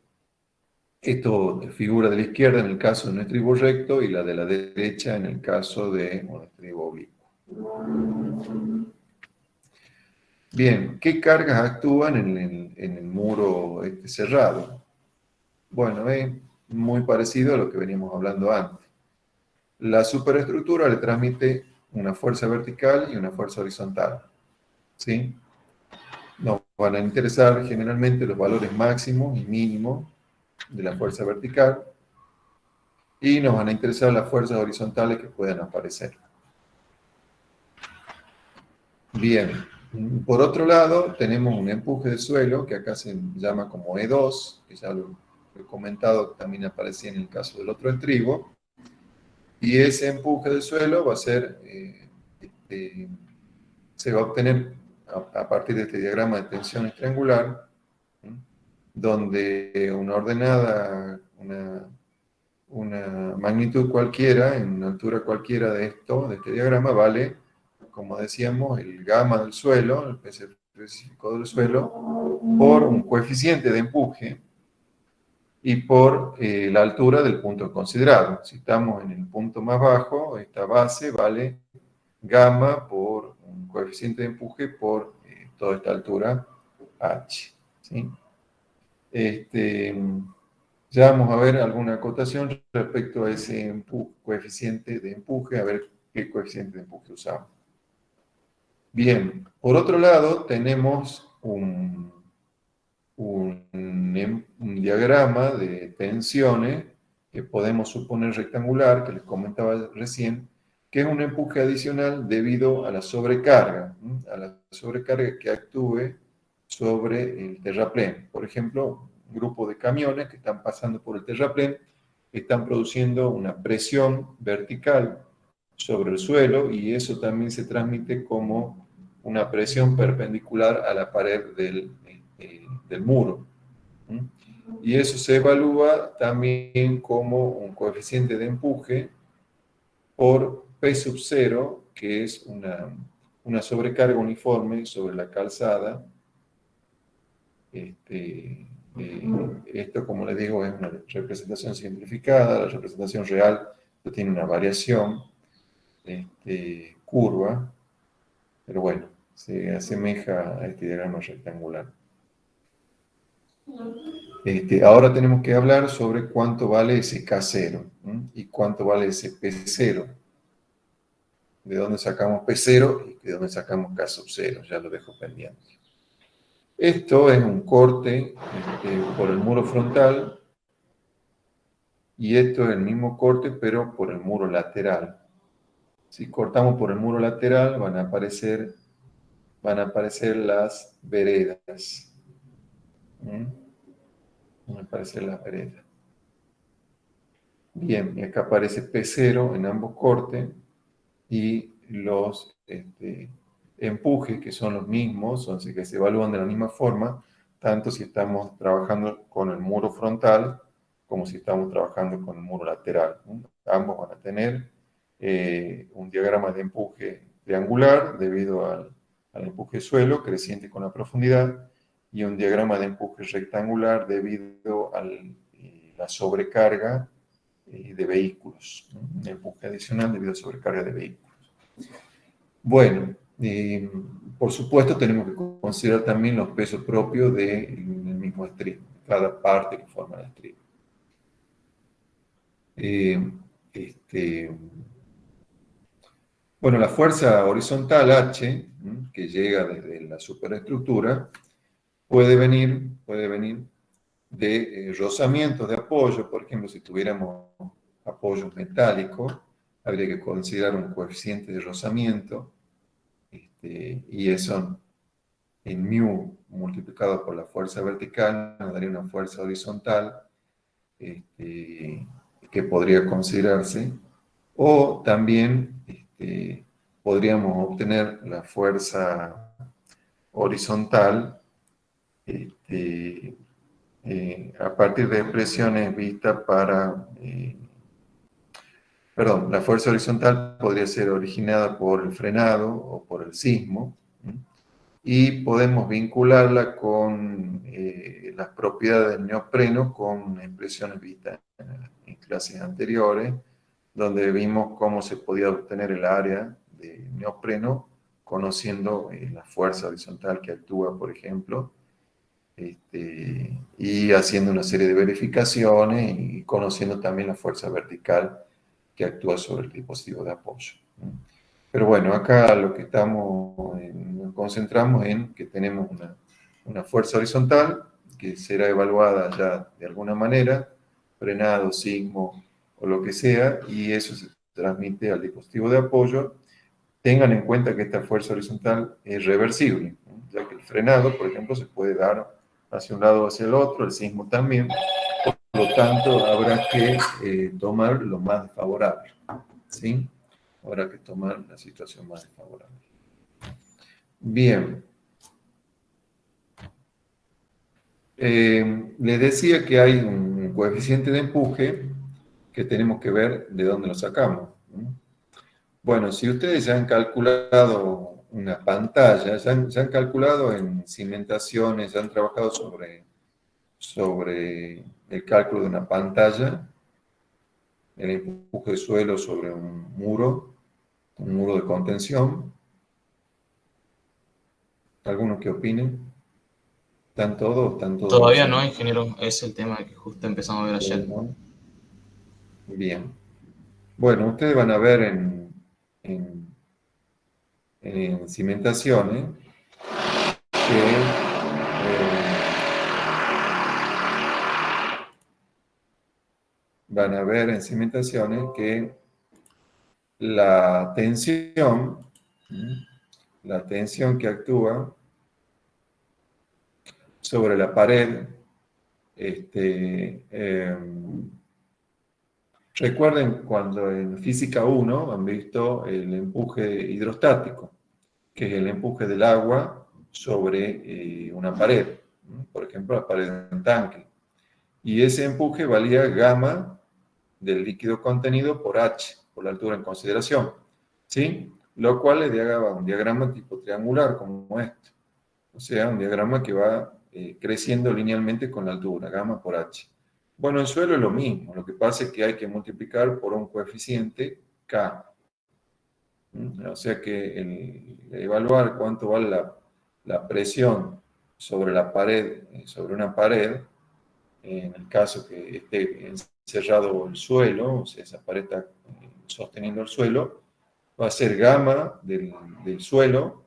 esto figura de la izquierda en el caso de un estribo recto y la de la derecha en el caso de un estribo oblicuo. Bien, ¿qué cargas actúan en el muro cerrado? Bueno, es muy parecido a lo que veníamos hablando antes. La superestructura le transmite una fuerza vertical y una fuerza horizontal, ¿sí? Nos van a interesar generalmente los valores máximos y mínimos de la fuerza vertical y nos van a interesar las fuerzas horizontales que puedan aparecer. Bien, por otro lado tenemos un empuje de suelo que acá se llama como E2, que ya lo he comentado, que también aparecía en el caso del otro estribo, y ese empuje de suelo va a ser, se va a obtener a partir de este diagrama de tensión triangular, donde una ordenada, una magnitud cualquiera, en una altura cualquiera de este diagrama, vale, como decíamos, el gamma del suelo, el peso específico del suelo, por un coeficiente de empuje y por la altura del punto considerado. Si estamos en el punto más bajo, esta base vale gamma por un coeficiente de empuje por toda esta altura h. ¿Sí? Ya vamos a ver alguna acotación respecto a ese coeficiente de empuje, a ver qué coeficiente de empuje usamos. Bien, por otro lado tenemos un diagrama de tensiones que podemos suponer rectangular, que les comentaba recién, que es un empuje adicional debido a la sobrecarga, que actúe sobre el terraplén. Por ejemplo, un grupo de camiones que están pasando por el terraplén están produciendo una presión vertical sobre el suelo y eso también se transmite como una presión perpendicular a la pared del muro. Y eso se evalúa también como un coeficiente de empuje por P sub 0, que es una sobrecarga uniforme sobre la calzada. Esto, como les digo, es una representación simplificada. La representación real tiene una variación curva, pero bueno, se asemeja a este diagrama rectangular. Ahora tenemos que hablar sobre cuánto vale ese K0 y cuánto vale ese P0. De dónde sacamos P0 y de dónde sacamos K sub 0, ya lo dejo pendiente. Esto es un corte por el muro frontal y esto es el mismo corte pero por el muro lateral. Si cortamos por el muro lateral van a aparecer las veredas. Van a aparecer las veredas. Bien, y acá aparece P0 en ambos cortes y los empujes, que son los mismos, son que se evalúan de la misma forma, tanto si estamos trabajando con el muro frontal como si estamos trabajando con el muro lateral. Ambos van a tener un diagrama de empuje triangular debido al empuje suelo creciente con la profundidad y un diagrama de empuje rectangular debido a la sobrecarga de vehículos, ¿no? Un empuje adicional debido a sobrecarga de vehículos. Bueno, por supuesto tenemos que considerar también los pesos propios del mismo strip, cada parte que forma el strip. Bueno, la fuerza horizontal H, que llega desde la superestructura, puede venir de rozamientos de apoyo. Por ejemplo, si tuviéramos apoyos metálicos, habría que considerar un coeficiente de rozamiento, y eso en μ multiplicado por la fuerza vertical nos daría una fuerza horizontal que podría considerarse, o también podríamos obtener la fuerza horizontal a partir de expresiones vistas perdón, la fuerza horizontal podría ser originada por el frenado o por el sismo, y podemos vincularla con las propiedades del neopreno con expresiones vistas en clases anteriores, donde vimos cómo se podía obtener el área de neopreno conociendo la fuerza horizontal que actúa, por ejemplo, y haciendo una serie de verificaciones y conociendo también la fuerza vertical que actúa sobre el dispositivo de apoyo. Pero bueno, acá lo que nos concentramos en que tenemos una fuerza horizontal que será evaluada ya de alguna manera, frenado, sismo o lo que sea, y eso se transmite al dispositivo de apoyo. Tengan en cuenta que esta fuerza horizontal es reversible, ¿no? Ya que el frenado, por ejemplo, se puede dar hacia un lado o hacia el otro, el sismo también. Por lo tanto, habrá que tomar lo más desfavorable, ¿sí? Habrá que tomar la situación más desfavorable. Bien. Les decía que hay un coeficiente de empuje que tenemos que ver de dónde lo sacamos. Bueno, si ustedes ya han calculado una pantalla, ya han calculado en cimentaciones, ya han trabajado sobre el cálculo de una pantalla, el empuje de suelo sobre un muro de contención. ¿Alguno que opine? ¿Están todos? ¿Están todos más Todavía o no, menos? ingeniero, es el tema que justo empezamos a ver ayer. ¿No? Bien. Bueno, ustedes van a ver en cimentaciones que van a ver en cimentaciones que la tensión, la tensión que actúa sobre la pared, recuerden cuando en física 1 han visto el empuje hidrostático, que es el empuje del agua sobre una pared, por ejemplo, la pared de un tanque. Y ese empuje valía gamma del líquido contenido por H, por la altura en consideración, ¿sí? Lo cual le da un diagrama tipo triangular como este, o sea, un diagrama que va creciendo linealmente con la altura, gamma por H. Bueno, en suelo es lo mismo, lo que pasa es que hay que multiplicar por un coeficiente K. O sea que evaluar cuánto vale la presión sobre la pared, sobre una pared, en el caso que esté encerrado el suelo, o sea, esa pared está sosteniendo el suelo, va a ser gamma del suelo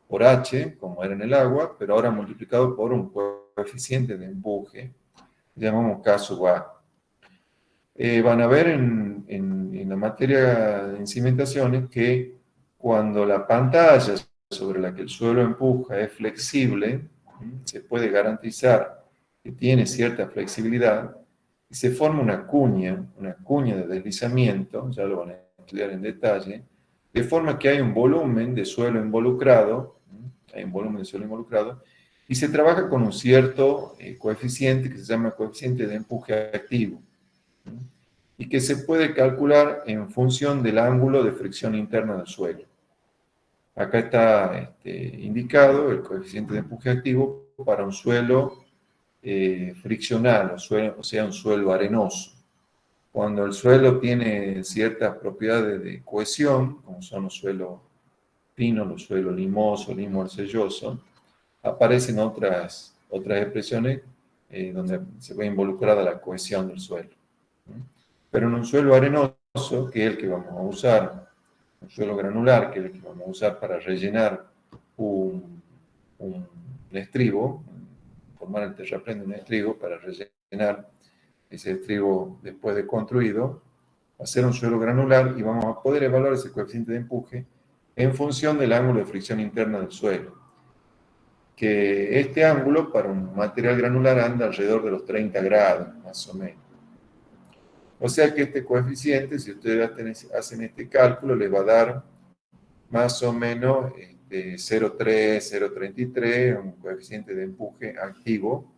por H, como era en el agua, pero ahora multiplicado por un coeficiente de empuje, llamamos K sub A. Van a ver en la materia de cimentaciones que cuando la pantalla sobre la que el suelo empuja es flexible, se puede garantizar que tiene cierta flexibilidad y se forma una cuña de deslizamiento, ya lo van a estudiar en detalle, de forma que hay un volumen de suelo involucrado, hay un volumen de suelo involucrado, y se trabaja con un cierto coeficiente que se llama coeficiente de empuje activo y que se puede calcular en función del ángulo de fricción interna del suelo. Acá está indicado el coeficiente de empuje activo para un suelo friccional, o sea, un suelo arenoso. Cuando el suelo tiene ciertas propiedades de cohesión, como son los suelos finos, los suelos limosos, limo arcilloso, aparecen otras expresiones donde se ve involucrada la cohesión del suelo. Pero en un suelo arenoso, que es el que vamos a usar, un suelo granular, que es el que vamos a usar para rellenar un estribo, formar el terraplén de un estribo para rellenar ese estribo después de construido, va a ser un suelo granular y vamos a poder evaluar ese coeficiente de empuje en función del ángulo de fricción interna del suelo. Que este ángulo para un material granular anda alrededor de los 30 grados, más o menos. O sea que este coeficiente, si ustedes hacen este cálculo, les va a dar más o menos 0,3, 0,33, un coeficiente de empuje activo,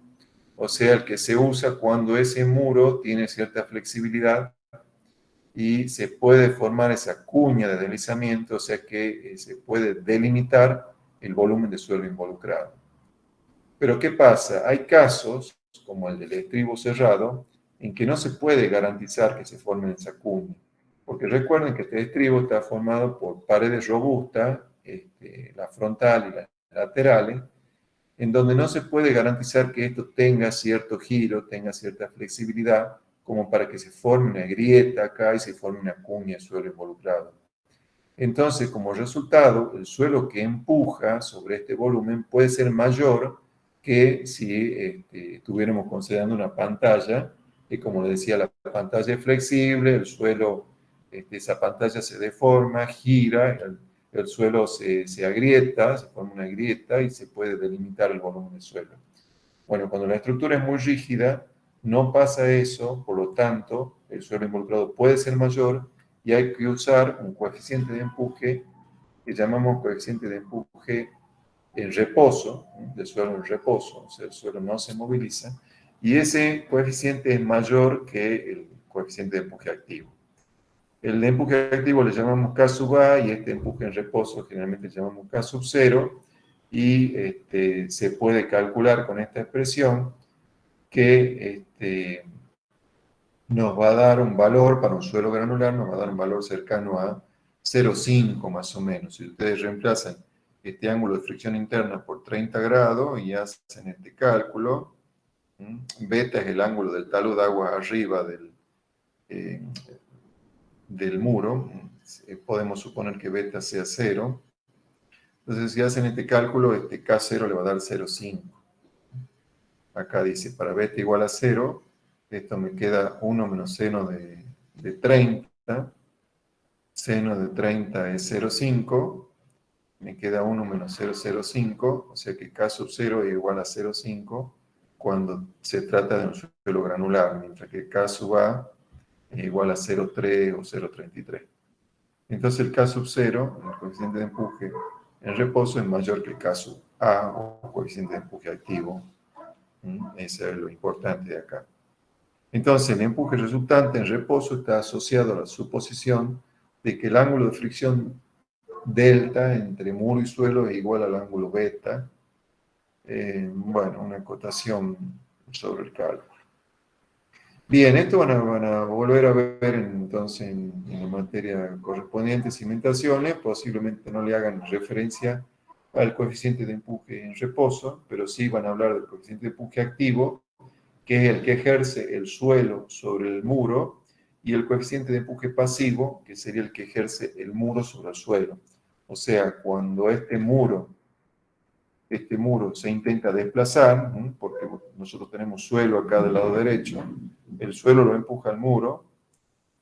o sea, el que se usa cuando ese muro tiene cierta flexibilidad y se puede formar esa cuña de deslizamiento, o sea que se puede delimitar el volumen de suelo involucrado. Pero ¿qué pasa? Hay casos, como el del estribo cerrado, en que no se puede garantizar que se formen esa cuña. Porque recuerden que este estribo está formado por paredes robustas, la frontal y las laterales, en donde no se puede garantizar que esto tenga cierto giro, tenga cierta flexibilidad, como para que se forme una grieta acá y se forme una cuña de suelo involucrado. Entonces, como resultado, el suelo que empuja sobre este volumen puede ser mayor que si estuviéramos considerando una pantalla, y como les decía, la pantalla es flexible, el suelo, esa pantalla se deforma, gira, el suelo se agrieta, se forma una grieta y se puede delimitar el volumen del suelo. Bueno, cuando la estructura es muy rígida, no pasa eso, por lo tanto, el suelo involucrado puede ser mayor y hay que usar un coeficiente de empuje que llamamos coeficiente de empuje en reposo, del suelo en reposo, o sea, el suelo no se moviliza, y ese coeficiente es mayor que el coeficiente de empuje activo. El de empuje activo le llamamos K sub A y este empuje en reposo generalmente le llamamos K sub 0 y se puede calcular con esta expresión que nos va a dar un valor para un suelo granular, nos va a dar un valor cercano a 0,5 más o menos. Si ustedes reemplazan este ángulo de fricción interna por 30 grados y hacen este cálculo, beta es el ángulo del talud de agua arriba del muro, podemos suponer que beta sea 0. Entonces, si hacen este cálculo, este K0 le va a dar 0,5. Acá dice, para beta igual a 0, esto me queda 1 menos seno de 30. Seno de 30 es 0,5. Me queda 1 menos 0,05, o sea que K sub 0 es igual a 0,5 cuando se trata de un suelo granular, mientras que K sub A es igual a 0,3 o 0,33. Entonces el K sub 0, el coeficiente de empuje en reposo, es mayor que el K sub A o coeficiente de empuje activo. Eso es lo importante de acá. Entonces el empuje resultante en reposo está asociado a la suposición de que el ángulo de fricción delta entre muro y suelo es igual al ángulo beta. Bueno, una acotación sobre el cálculo. Bien, esto van a volver a ver entonces en la materia correspondiente, cimentaciones. Posiblemente no le hagan referencia al coeficiente de empuje en reposo, pero sí van a hablar del coeficiente de empuje activo, que es el que ejerce el suelo sobre el muro, y el coeficiente de empuje pasivo, que sería el que ejerce el muro sobre el suelo. O sea, cuando este muro se intenta desplazar, porque nosotros tenemos suelo acá del lado derecho, el suelo lo empuja al muro,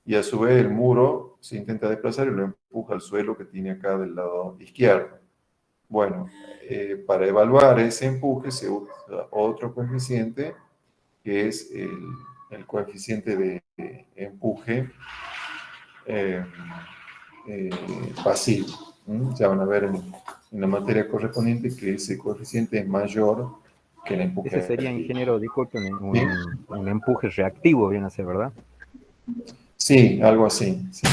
y a su vez el muro se intenta desplazar y lo empuja al suelo que tiene acá del lado izquierdo. Bueno, para evaluar ese empuje se usa otro coeficiente, que es el coeficiente de empuje pasivo. Ya van a ver en la materia correspondiente que ese coeficiente es mayor que el empuje Ese sería, activo. ingeniero, disculpe, ¿Sí? un empuje reactivo, viene a ser, ¿verdad? Sí, algo así. Sí.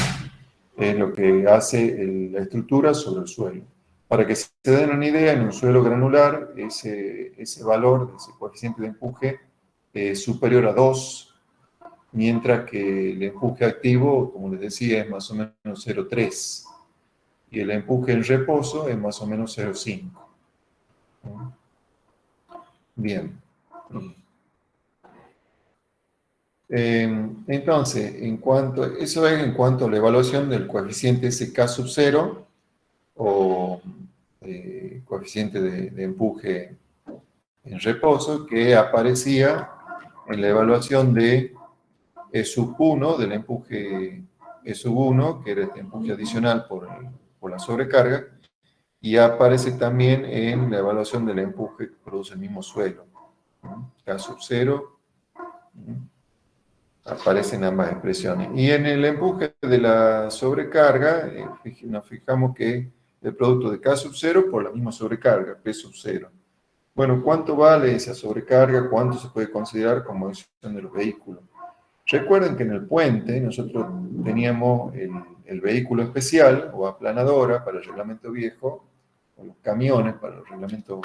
Es lo que hace la estructura sobre el suelo. Para que se den una idea, en un suelo granular, ese valor, ese coeficiente de empuje, es superior a 2, mientras que el empuje activo, como les decía, es más o menos 0,3. Y el empuje en reposo es más o menos 0,5. Bien. Entonces, eso es en cuanto a la evaluación del coeficiente SK sub 0 o coeficiente de empuje en reposo que aparecía en la evaluación de E sub 1, del empuje E sub 1, que era este empuje adicional por la sobrecarga, y aparece también en la evaluación del empuje que produce el mismo suelo. K sub 0, aparecen ambas expresiones. Y en el empuje de la sobrecarga, nos fijamos que el producto de K sub 0 por la misma sobrecarga, P sub 0. Bueno, ¿cuánto vale esa sobrecarga? ¿Cuánto se puede considerar como acción de los vehículos? Recuerden que en el puente nosotros teníamos el vehículo especial o aplanadora para el reglamento viejo, o los camiones para el reglamento,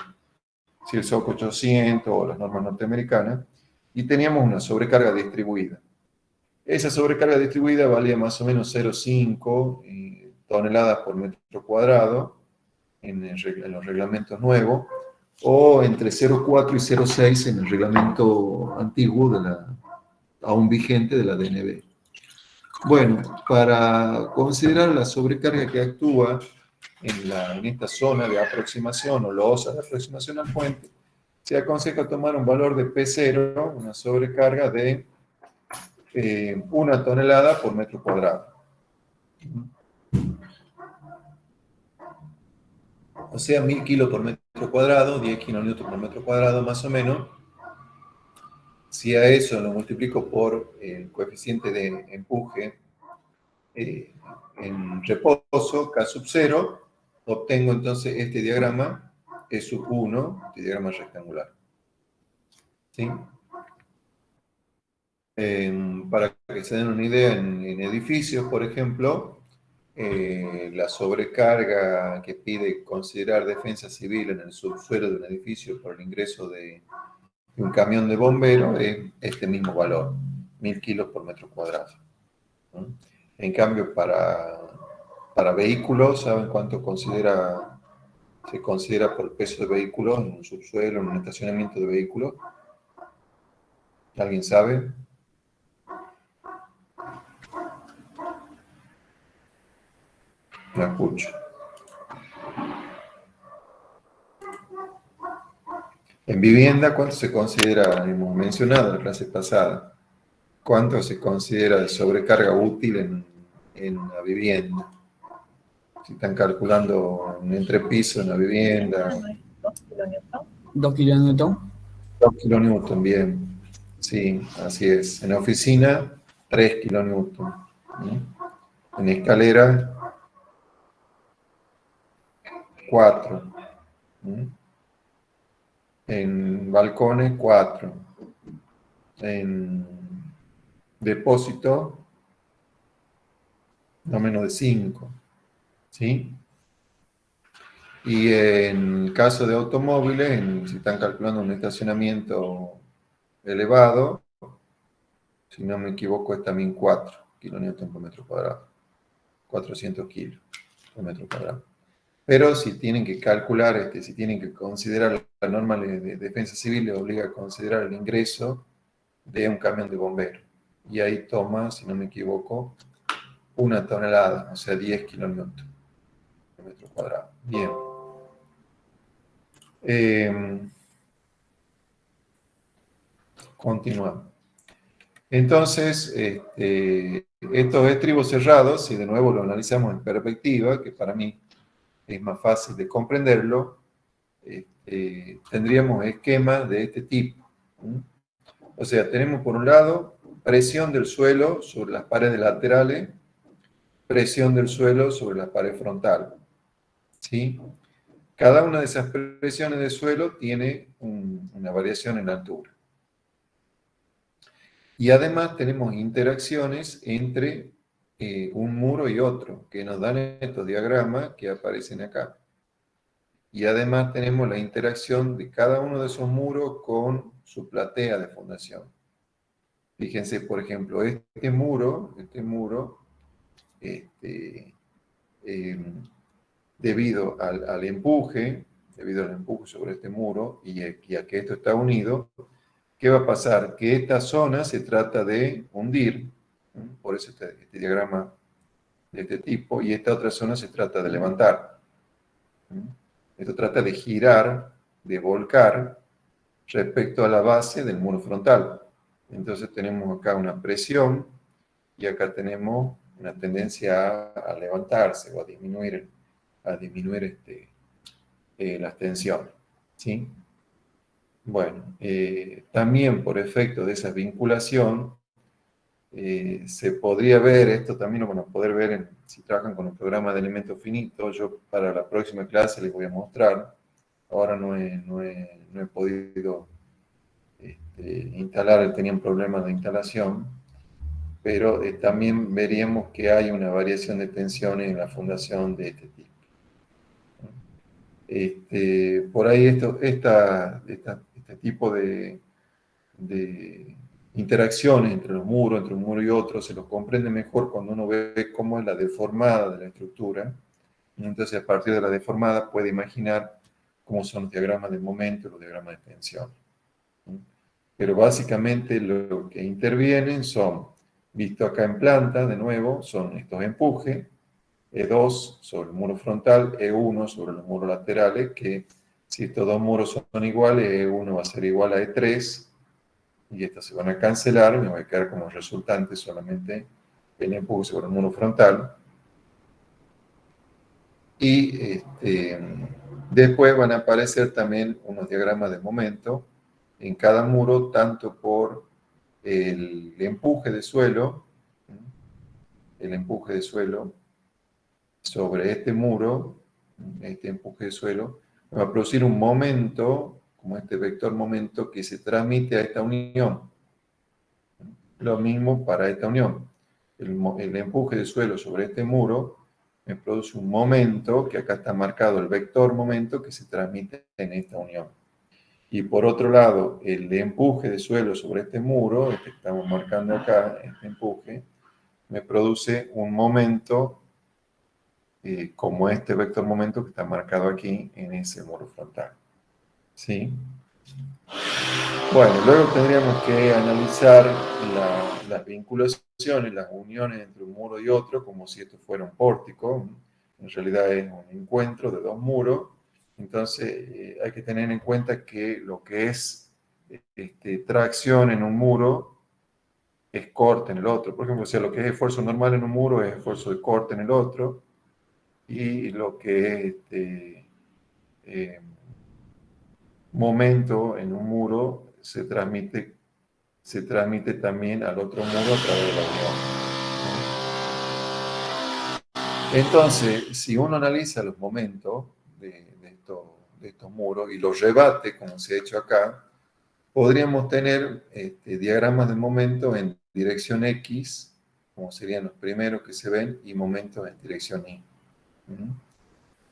si el SOC 800 o las normas norteamericanas, y teníamos una sobrecarga distribuida. Esa sobrecarga distribuida valía más o menos 0,5 toneladas por metro cuadrado en los reglamentos nuevos, o entre 0,4 y 0,6 en el reglamento antiguo aún vigente de la DNB. Bueno, para considerar la sobrecarga que actúa en esta zona de aproximación o losa de aproximación al puente, se aconseja tomar un valor de P0, una sobrecarga de 1 tonelada por metro cuadrado. O sea, 1000 kilos por metro cuadrado, 10 kilonewtons por metro cuadrado más o menos. Si a eso lo multiplico por el coeficiente de empuje en reposo, K sub 0, obtengo entonces este diagrama, E sub 1, este diagrama rectangular. ¿Sí? Para que se den una idea, en edificios, por ejemplo, la sobrecarga que pide considerar defensa civil en el subsuelo de un edificio por el ingreso de un camión de bomberos es este mismo valor, 1000 kilos por metro cuadrado, ¿no? En cambio, para vehículos, ¿saben cuánto se considera por peso de vehículo en un subsuelo, en un estacionamiento de vehículos? ¿Alguien sabe? No escucho. En vivienda, ¿cuánto se considera? Hemos mencionado en la clase pasada. ¿Cuánto se considera de sobrecarga útil en la vivienda? Si están calculando un entrepiso en la vivienda. 2 kilonewton. 2 kilonewton, bien. Sí, así es. En oficina, 3 kilonewton. En escalera, 4. En balcones, 4. En depósito, no menos de 5. ¿Sí? Y en el caso de automóviles, si están calculando un estacionamiento elevado, si no me equivoco, es también 4 kilonewton por metro cuadrado. 400 kilos por metro cuadrado. Pero si tienen que calcular, si tienen que considerar la norma de defensa civil, les obliga a considerar el ingreso de un camión de bomberos. Y ahí toma, si no me equivoco, 1 tonelada, o sea, 10 kilonewton por metro cuadrado. Bien. Continuamos. Entonces, estos estribos cerrados, si de nuevo lo analizamos en perspectiva, que para mí es más fácil de comprenderlo, tendríamos esquemas de este tipo. O sea, tenemos por un lado presión del suelo sobre las paredes laterales, presión del suelo sobre la pared frontal. ¿Sí? Cada una de esas presiones del suelo tiene una variación en la altura. Y además tenemos interacciones entre un muro y otro, que nos dan estos diagramas que aparecen acá. Y además tenemos la interacción de cada uno de esos muros con su platea de fundación. Fíjense, por ejemplo, este muro, debido al empuje sobre este muro y a que esto está unido, ¿qué va a pasar? Que esta zona se trata de hundir, por eso este diagrama de este tipo, y esta otra zona se trata de levantar. Esto trata de girar, de volcar respecto a la base del muro frontal. Entonces tenemos acá una presión y acá tenemos una tendencia a levantarse o a disminuir las tensiones. ¿Sí? Bueno, también por efecto de esa vinculación, se podría ver, esto también lo van a poder ver si trabajan con un programa de elementos finitos. Yo para la próxima clase les voy a mostrar. Ahora no he podido instalar, tenían problemas de instalación, pero también veríamos que hay una variación de tensiones en la fundación de este tipo. Por ahí este tipo de interacciones entre un muro y otro, se lo comprende mejor cuando uno ve cómo es la deformada de la estructura. Entonces, a partir de la deformada, puede imaginar cómo son los diagramas de momento y los diagramas de tensión. Pero básicamente lo que intervienen son, visto acá en planta, de nuevo, son estos empujes, E2 sobre el muro frontal, E1 sobre los muros laterales, que si estos dos muros son iguales, E1 va a ser igual a E3, y estos se van a cancelar, me va a quedar como resultante solamente el empuje sobre el muro frontal. Y después van a aparecer también unos diagramas de momento en cada muro, tanto por el empuje de suelo sobre este muro, este empuje de suelo, va a producir un momento, como este vector momento, que se transmite a esta unión. Lo mismo para esta unión. El empuje de suelo sobre este muro me produce un momento, que acá está marcado el vector momento, que se transmite en esta unión. Y por otro lado, el empuje de suelo sobre este muro, este que estamos marcando acá, este empuje, me produce un momento como este vector momento que está marcado aquí en ese muro frontal. ¿Sí? Bueno, luego tendríamos que analizar las vinculaciones, las uniones entre un muro y otro, como si esto fuera un pórtico. En realidad es un encuentro de dos muros. Entonces hay que tener en cuenta que lo que es tracción en un muro es corte en el otro. Por ejemplo, o sea, lo que es esfuerzo normal en un muro es esfuerzo de corte en el otro. Y lo que es momento en un muro se transmite también al otro muro a través de la unión. Entonces, si uno analiza los momentos de estos muros y los rebate, como se ha hecho acá, podríamos tener diagramas de momento en dirección X, como serían los primeros que se ven, y momentos en dirección Y.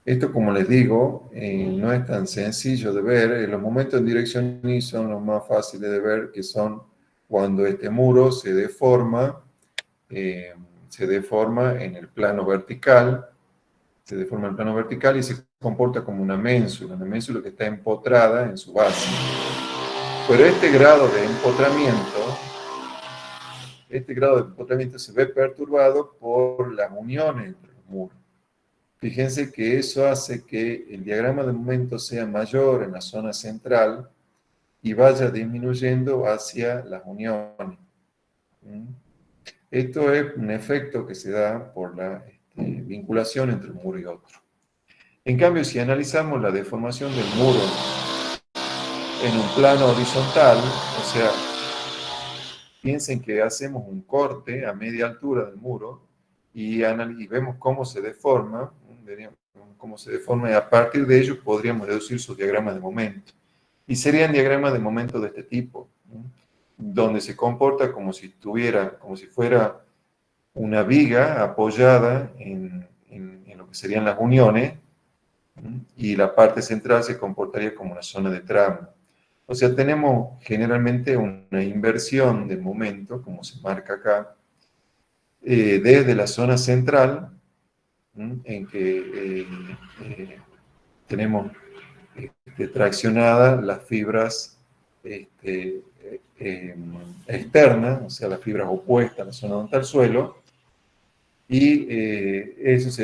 Esto, como les digo, no es tan sencillo de ver. Los momentos en dirección Y son los más fáciles de ver, que son cuando este muro se deforma en el plano vertical, y se comporta como una ménsula que está empotrada en su base. Pero este grado de empotramiento se ve perturbado por las uniones entre los muros. Fíjense que eso hace que el diagrama de momento sea mayor en la zona central y vaya disminuyendo hacia las uniones. Esto es un efecto que se da por la vinculación entre un muro y otro. En cambio, si analizamos la deformación del muro en un plano horizontal, o sea, piensen que hacemos un corte a media altura del muro y vemos cómo se deforma, y a partir de ello podríamos deducir sus diagramas de momento. Y serían diagramas de momento de este tipo, donde se comporta como si fuera una viga apoyada en lo que serían las uniones, y la parte central se comportaría como una zona de tramo. O sea, tenemos generalmente una inversión del momento, como se marca acá, desde la zona central, en que tenemos traccionadas las fibras externas, o sea, las fibras opuestas a la zona donde está el suelo, y eso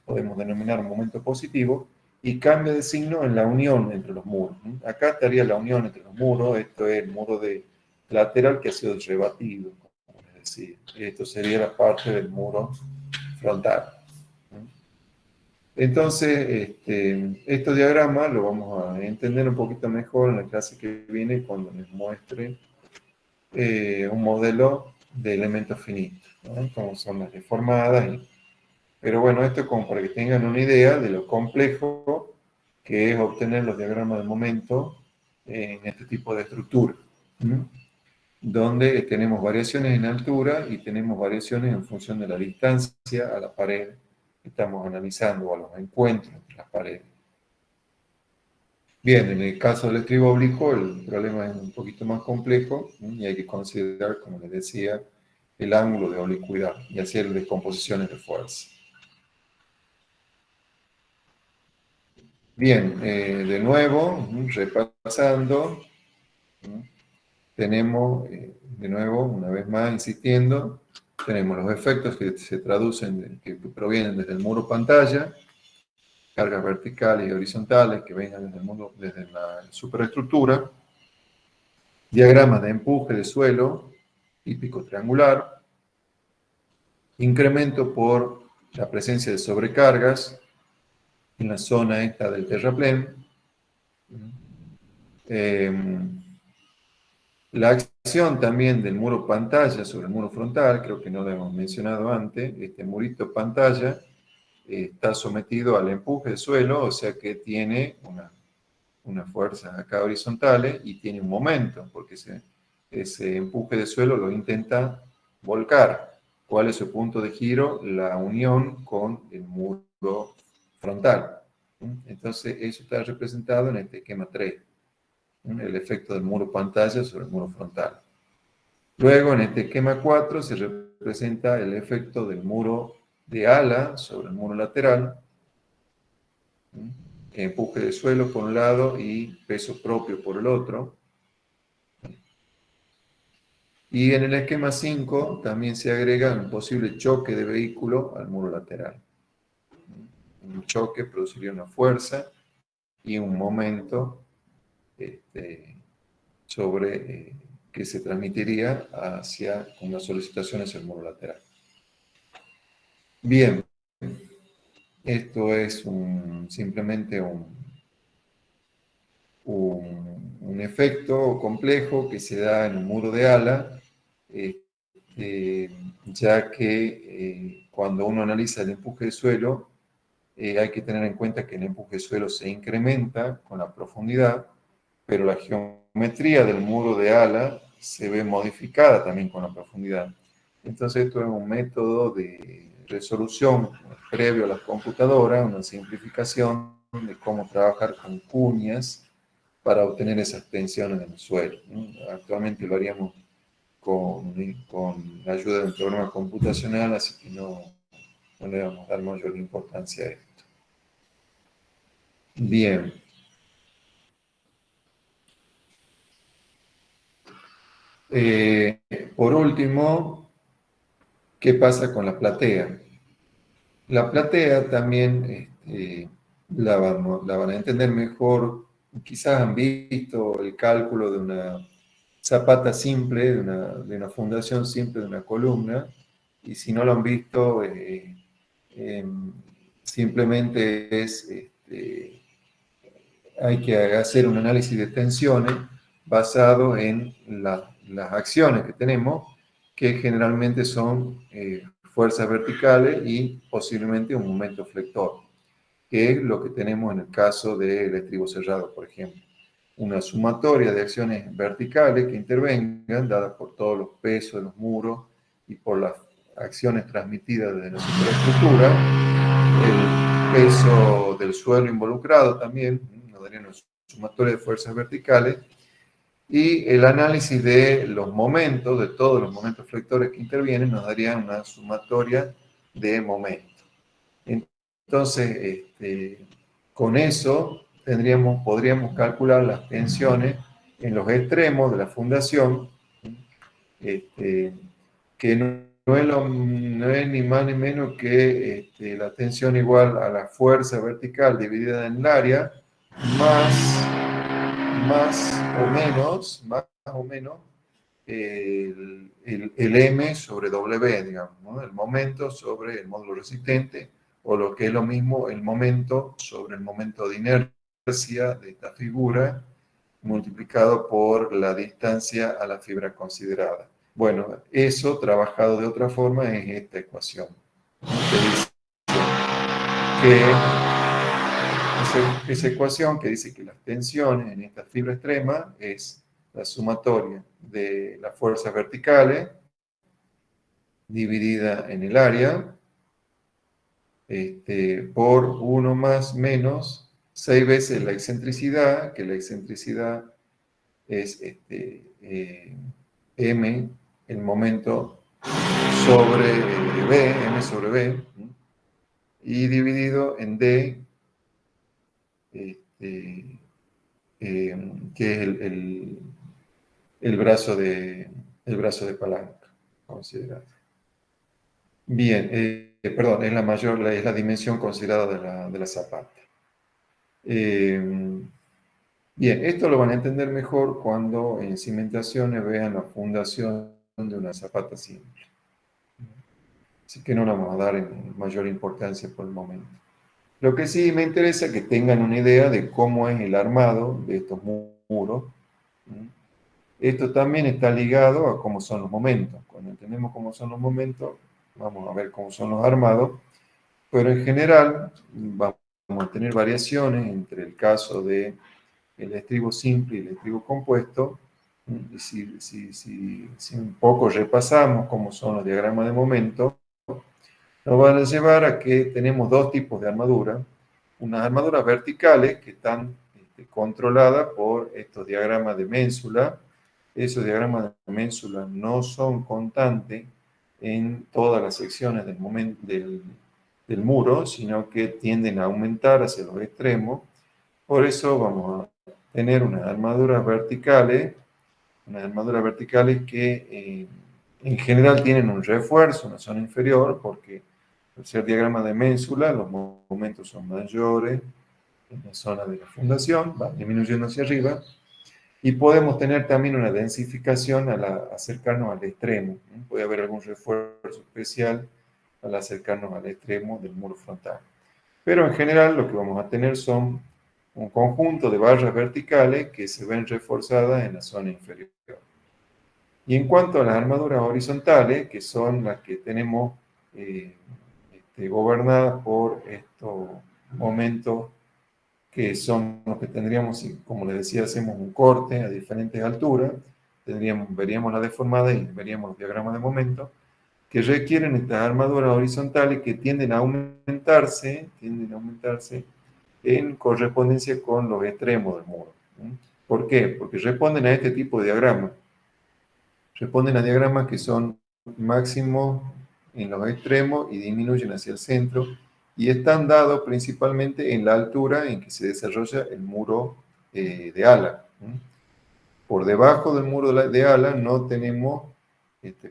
podemos denominar un momento positivo, y cambia de signo en la unión entre los muros. Acá estaría la unión entre los muros, esto es el muro lateral que ha sido rebatido, como les decía. Esto sería la parte del muro frontal. Entonces, estos diagramas lo vamos a entender un poquito mejor en la clase que viene, cuando les muestre un modelo de elementos finitos, ¿no? Como son las deformadas. Pero bueno, esto es como para que tengan una idea de lo complejo que es obtener los diagramas de momento en este tipo de estructura, donde tenemos variaciones en altura y tenemos variaciones en función de la distancia a la pared que estamos analizando, o a los encuentros entre las paredes. Bien, en el caso del estribo oblicuo el problema es un poquito más complejo, y hay que considerar, como les decía, el ángulo de oblicuidad y hacer descomposiciones de fuerza. Bien, de nuevo, repasando, tenemos, de nuevo, una vez más insistiendo, tenemos los efectos que se traducen, que provienen desde el muro pantalla, cargas verticales y horizontales que vengan desde la superestructura, diagramas de empuje de suelo, típico triangular, incremento por la presencia de sobrecargas en la zona esta del terraplén, la acción también del muro pantalla sobre el muro frontal, creo que no lo hemos mencionado antes, este murito pantalla está sometido al empuje de suelo, o sea que tiene una fuerza acá horizontales y tiene un momento, porque ese empuje de suelo lo intenta volcar. ¿Cuál es su punto de giro? La unión con el muro frontal. Entonces, eso está representado en este esquema 3, el efecto del muro pantalla sobre el muro frontal. Luego, en este esquema 4, se representa el efecto del muro de ala sobre el muro lateral, empuje de suelo por un lado y peso propio por el otro. Y en el esquema 5 también se agrega un posible choque de vehículo al muro lateral. Un choque produciría una fuerza y un momento sobre que se transmitiría con las solicitaciones al muro lateral. Bien, esto es simplemente un efecto complejo que se da en un muro de ala, ya que cuando uno analiza el empuje de suelo, hay que tener en cuenta que el empuje de suelo se incrementa con la profundidad, pero la geometría del muro de ala se ve modificada también con la profundidad. Entonces esto es un método de resolución previo a la computadora, una simplificación de cómo trabajar con cuñas para obtener esas tensiones en el suelo. Actualmente lo haríamos con la ayuda de un programa computacional, así que no le vamos a dar mayor importancia a esto. Bien. Por último, ¿qué pasa con la platea? La platea también la van a entender mejor. Quizás han visto el cálculo de una zapata simple, de una fundación simple de una columna, y si no lo han visto, simplemente hay que hacer un análisis de tensiones basado en las acciones que tenemos, que generalmente son fuerzas verticales y posiblemente un momento flector, que es lo que tenemos en el caso del estribo cerrado, por ejemplo. Una sumatoria de acciones verticales que intervengan, dadas por todos los pesos de los muros y por las acciones transmitidas desde la superestructura, el peso del suelo involucrado también, nos daría una sumatoria de fuerzas verticales, y el análisis de los momentos, de todos los momentos flectores que intervienen, nos daría una sumatoria de momentos. Entonces, con eso podríamos calcular las tensiones en los extremos de la fundación, que no es ni más ni menos que la tensión igual a la fuerza vertical dividida en el área, más o menos el M sobre W, digamos, ¿no? El momento sobre el módulo resistente, o lo que es lo mismo, el momento sobre el momento de inercia de esta figura, multiplicado por la distancia a la fibra considerada. Bueno, eso trabajado de otra forma es esta ecuación, que dice que esa ecuación que dice que las tensiones en esta fibra extrema es la sumatoria de las fuerzas verticales dividida en el área por 1 más menos 6 veces la excentricidad, que la excentricidad es m, el momento sobre b, m sobre b, y dividido en d, que es el brazo de palanca considerado. Bien, perdón, es la dimensión considerada de la zapata. Bien, esto lo van a entender mejor cuando en cimentaciones vean la fundación de una zapata simple. Así que no le vamos a dar mayor importancia por el momento. Lo que sí me interesa es que tengan una idea de cómo es el armado de estos muros. Esto también está ligado a cómo son los momentos. Cuando entendemos cómo son los momentos, vamos a ver cómo son los armados, pero en general vamos a tener variaciones entre el caso del estribo simple y el estribo compuesto, Y si un poco repasamos cómo son los diagramas de momento, nos van a llevar a que tenemos dos tipos de armadura. Unas armaduras verticales que están controladas por estos diagramas de ménsula. Esos diagramas de ménsula no son constantes en todas las secciones del muro, sino que tienden a aumentar hacia los extremos. Por eso vamos a tener unas armaduras verticales que en general tienen un refuerzo en la zona inferior, porque al ser diagrama de ménsula, los momentos son mayores en la zona de la fundación, van disminuyendo hacia arriba, y podemos tener también una densificación al acercarnos al extremo. Puede haber algún refuerzo especial al acercarnos al extremo del muro frontal. Pero en general lo que vamos a tener son un conjunto de barras verticales que se ven reforzadas en la zona inferior. Y en cuanto a las armaduras horizontales, que son las que tenemos gobernadas por estos momentos que son los que tendríamos, si, como les decía, hacemos un corte a diferentes alturas, veríamos la deformada y veríamos los diagramas de momento, que requieren estas armaduras horizontales que tienden a aumentarse en correspondencia con los extremos del muro. ¿Por qué? Porque responden a este tipo de diagramas. Responden a diagramas que son máximos en los extremos y disminuyen hacia el centro, y están dados principalmente en la altura en que se desarrolla el muro de ala. Por debajo del muro de ala no tenemos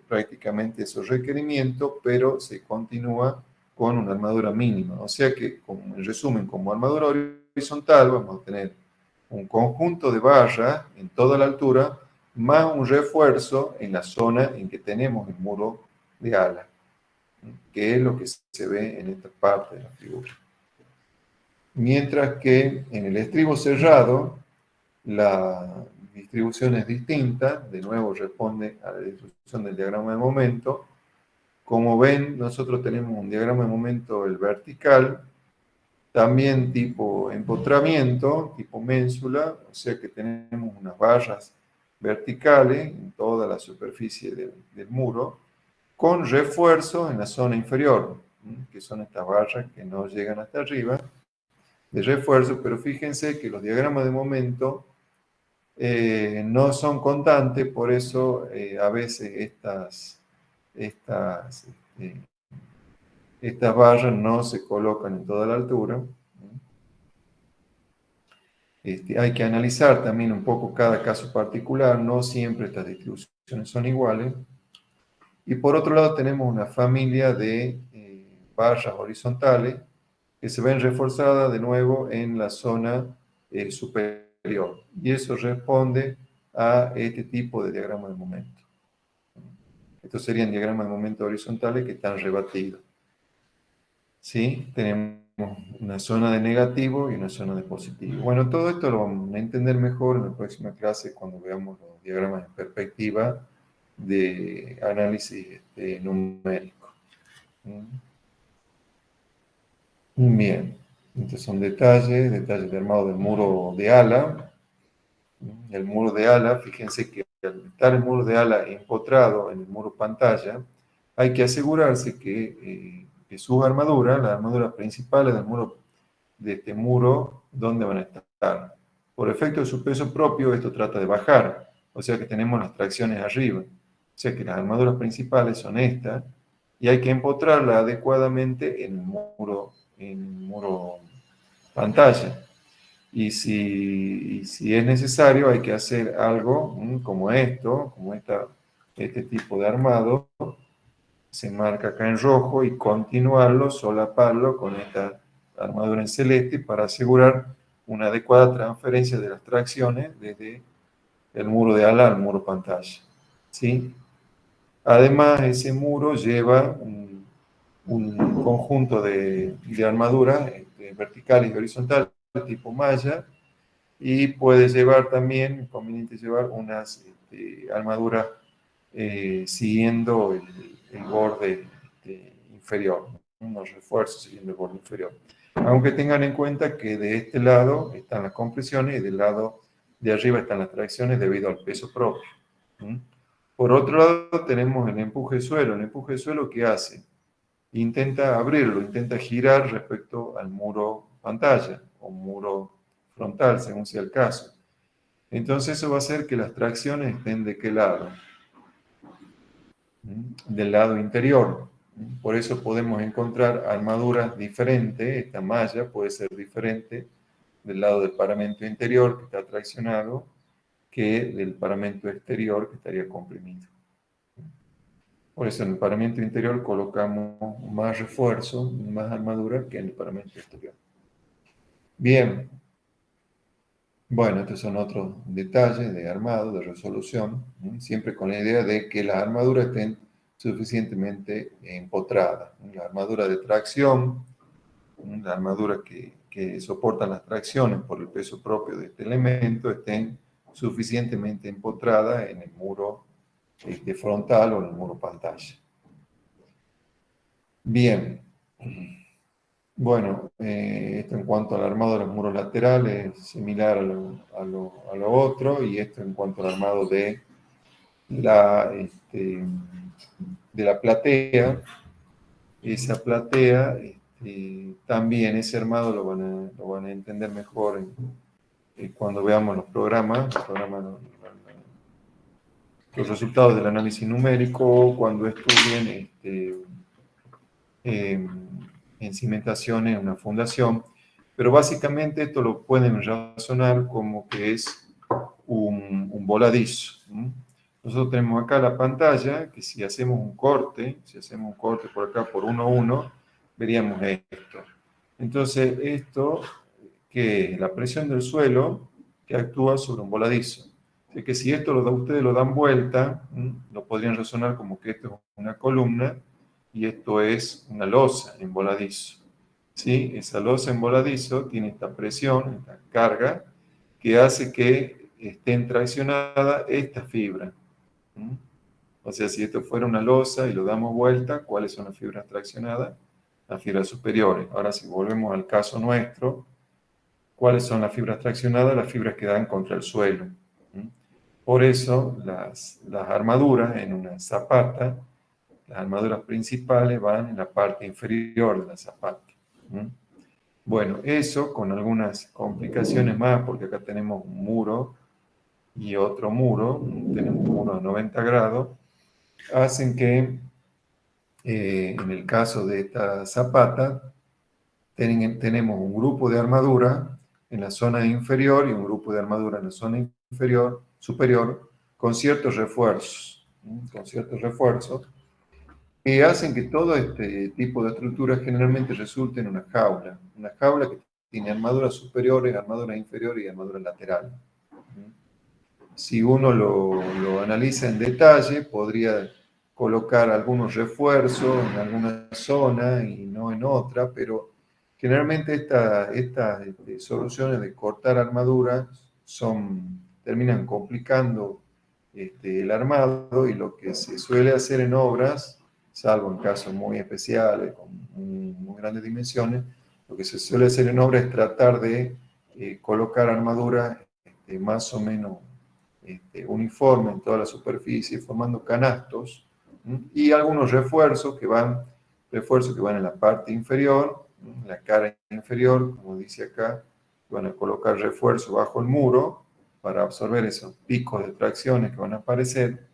prácticamente esos requerimientos, pero se continúa con una armadura mínima. O sea que, en resumen, como armadura horizontal vamos a tener un conjunto de barras en toda la altura, más un refuerzo en la zona en que tenemos el muro de ala, que es lo que se ve en esta parte de la figura. Mientras que en el estribo cerrado, la distribución es distinta, de nuevo responde a la distribución del diagrama de momento. Como ven, nosotros tenemos un diagrama de momento, el vertical, también tipo empotramiento, tipo ménsula, o sea que tenemos unas barras verticales en toda la superficie del muro, con refuerzo en la zona inferior, que son estas barras que no llegan hasta arriba, de refuerzo, pero fíjense que los diagramas de momento no son constantes, por eso a veces estas barras no se colocan en toda la altura. Hay que analizar también un poco cada caso particular, no siempre estas distribuciones son iguales. Y por otro lado tenemos una familia de barras horizontales que se ven reforzadas de nuevo en la zona superior. Y eso responde a este tipo de diagrama de momento. Estos serían diagramas de momento horizontales que están rebatidos. ¿Sí? Tenemos una zona de negativo y una zona de positivo. Bueno, todo esto lo vamos a entender mejor en la próxima clase cuando veamos los diagramas en perspectiva de análisis numérico. Bien, entonces son detalles de armado del muro de ala. El muro de ala, fíjense que al estar el muro de ala empotrado en el muro pantalla, hay que asegurarse que sus armaduras, las armaduras principales de este muro, ¿dónde van a estar? Por efecto de su peso propio, esto trata de bajar, o sea que tenemos las tracciones arriba. O sea que las armaduras principales son estas, y hay que empotrarlas adecuadamente en el muro pantalla. Y si es necesario, hay que hacer algo como esto, este tipo de armado. Se marca acá en rojo y continuarlo, solaparlo con esta armadura en celeste para asegurar una adecuada transferencia de las tracciones desde el muro de ala al muro pantalla. ¿Sí? Además, ese muro lleva un conjunto de armaduras verticales y horizontales tipo malla, y puede llevar también, es conveniente llevar unas armaduras siguiendo el borde inferior, unos refuerzos siguiendo el borde inferior. Aunque tengan en cuenta que de este lado están las compresiones y del lado de arriba están las tracciones debido al peso propio. Por otro lado, tenemos el empuje de suelo. El empuje de suelo, ¿qué hace? Intenta abrirlo, intenta girar respecto al muro pantalla o muro frontal, según sea el caso. Entonces eso va a hacer que las tracciones estén ¿de qué lado? Del lado interior. Por eso podemos encontrar armaduras diferentes. Esta malla puede ser diferente del lado del paramento interior que está traccionado que del paramento exterior que estaría comprimido. Por eso en el paramento interior colocamos más refuerzo, más armadura que en el paramento exterior. Bien. Bueno, estos son otros detalles de armado, de resolución, siempre con la idea de que las armaduras estén suficientemente empotradas. La armadura de tracción, la armadura que soportan las tracciones por el peso propio de este elemento, estén suficientemente empotradas en el muro frontal o en el muro pantalla. Bien. Bueno, esto en cuanto al armado de los muros laterales, similar a lo otro, y esto en cuanto al armado de la platea. Esa platea, también ese armado lo van a entender mejor cuando veamos los programas los resultados del análisis numérico, cuando estudien en cimentación en una fundación, pero básicamente esto lo pueden razonar como que es un voladizo. Nosotros tenemos acá la pantalla, que si hacemos un corte por acá por 1 a 1, veríamos esto. Entonces, esto que es la presión del suelo que actúa sobre un voladizo. Así que si esto ustedes lo dan vuelta, lo podrían razonar como que esto es una columna, y esto es una losa en voladizo. ¿Sí? Esa losa en voladizo tiene esta presión, esta carga, que hace que estén traccionadas estas fibras. O sea, si esto fuera una losa y lo damos vuelta, ¿cuáles son las fibras traccionadas? Las fibras superiores. Ahora, si volvemos al caso nuestro, ¿cuáles son las fibras traccionadas? Las fibras que dan contra el suelo. Por eso, las armaduras en una zapata, las armaduras principales van en la parte inferior de la zapata. Bueno, eso con algunas complicaciones más, porque acá tenemos un muro y otro muro, tenemos un muro de 90 grados, hacen que en el caso de esta zapata tenemos un grupo de armadura en la zona inferior y un grupo de armadura en la zona superior con ciertos refuerzos, que hacen que todo este tipo de estructuras generalmente resulte en una jaula que tiene armaduras superiores, armaduras inferiores y armaduras laterales. Si uno lo analiza en detalle, podría colocar algunos refuerzos en alguna zona y no en otra, pero generalmente estas soluciones de cortar armaduras terminan complicando el armado, y lo que se suele hacer en obras, salvo en casos muy especiales, con muy grandes dimensiones, lo que se suele hacer en obras es tratar de colocar armaduras más o menos uniforme en toda la superficie, formando canastos, y algunos refuerzos que van en la parte inferior, la cara inferior, como dice acá, van a colocar refuerzo bajo el muro para absorber esos picos de tracciones que van a aparecer,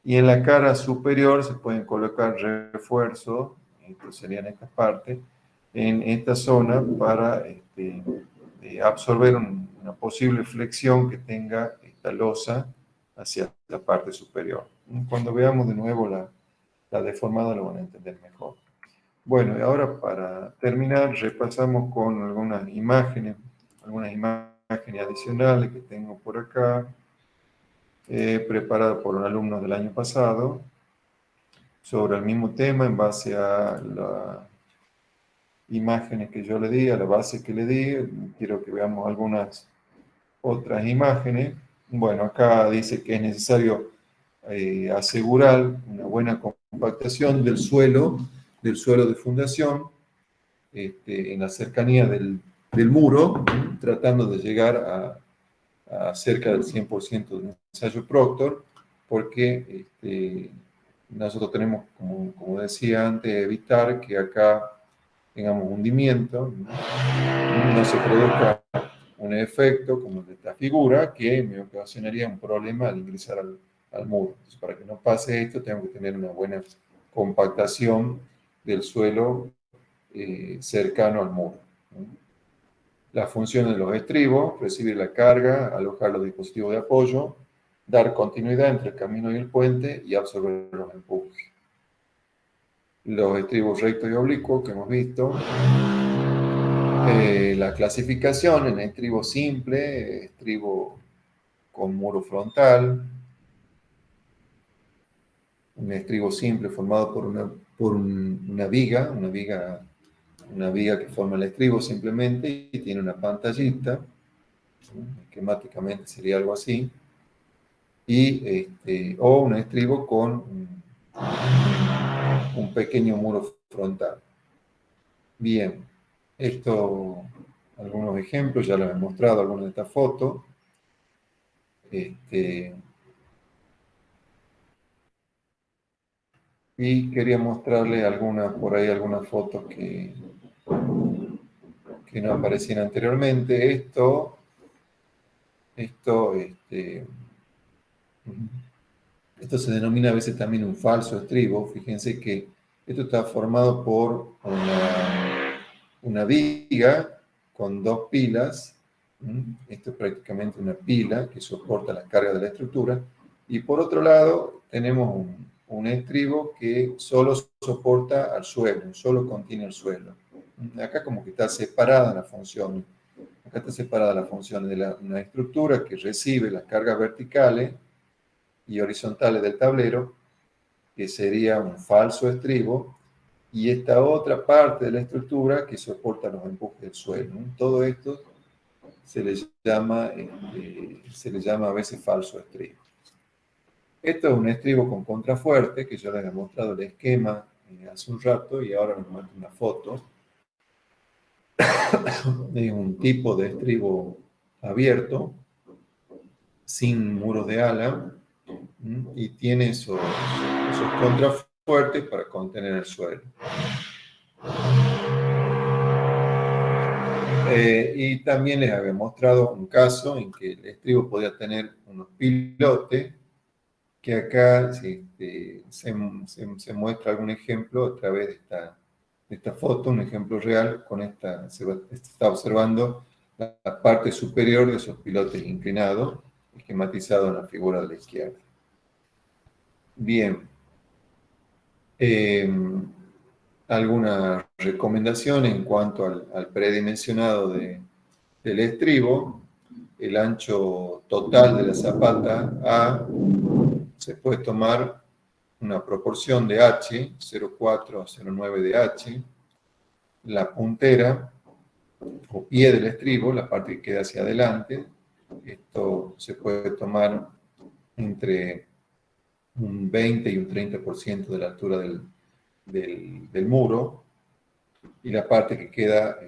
y en la cara superior se pueden colocar refuerzos, estos serían estas partes, en esta zona para absorber una posible flexión que tenga esta losa hacia la parte superior. Cuando veamos de nuevo la deformada lo van a entender mejor. Bueno, y ahora para terminar repasamos con algunas imágenes adicionales que tengo por acá, preparadas por un alumno del año pasado, sobre el mismo tema en base a las imágenes que yo le di, a la base que le di. Quiero que veamos algunas otras imágenes. Bueno, acá dice que es necesario asegurar una buena compactación del suelo de fundación en la cercanía del muro, tratando de llegar a cerca del 100% del ensayo Proctor, porque nosotros tenemos, como decía antes, evitar que acá tengamos hundimiento, no se produzca un efecto como el de esta figura que me ocasionaría un problema al ingresar al muro. Entonces, para que no pase esto, tengo que tener una buena compactación del suelo cercano al muro. La función de los estribos: recibir la carga, alojar los dispositivos de apoyo, dar continuidad entre el camino y el puente y absorber los empujes. Los estribos rectos y oblicuos que hemos visto. La clasificación en estribo simple, estribo con muro frontal, un estribo simple formado por una viga que forma el estribo simplemente y tiene una pantallita, esquemáticamente sería algo así, o un estribo con un pequeño muro frontal. Bien, algunos ejemplos, ya los he mostrado, algunas de estas fotos. Y quería mostrarle algunas fotos que no aparecían anteriormente. Esto se denomina a veces también un falso estribo. Fíjense que esto está formado por una viga con dos pilas. Esto es prácticamente una pila que soporta la carga de la estructura. Y por otro lado, tenemos un estribo que solo soporta al suelo, solo contiene el suelo. Acá como que está separada la función. Acá está separada la función de una estructura que recibe las cargas verticales y horizontales del tablero, que sería un falso estribo, y esta otra parte de la estructura que soporta los empujes del suelo. Todo esto se le llama a veces falso estribo. Esto es un estribo con contrafuerte, que yo les he mostrado el esquema hace un rato, y ahora les muestro una foto. Es un tipo de estribo abierto, sin muros de ala, y tiene esos contrafuertes para contener el suelo. Y también les había mostrado un caso en que el estribo podía tener unos pilotes, que acá se muestra algún ejemplo a través de esta foto, un ejemplo real. Se está observando la parte superior de esos pilotes inclinados, esquematizado en la figura de la izquierda. Bien. Alguna recomendación en cuanto al predimensionado del estribo. El ancho total de la zapata A se puede tomar una proporción de H, 0,4 a 0,9 de H. La puntera o pie del estribo, la parte que queda hacia adelante, esto se puede tomar entre un 20 y un 30% de la altura del muro, y la parte que queda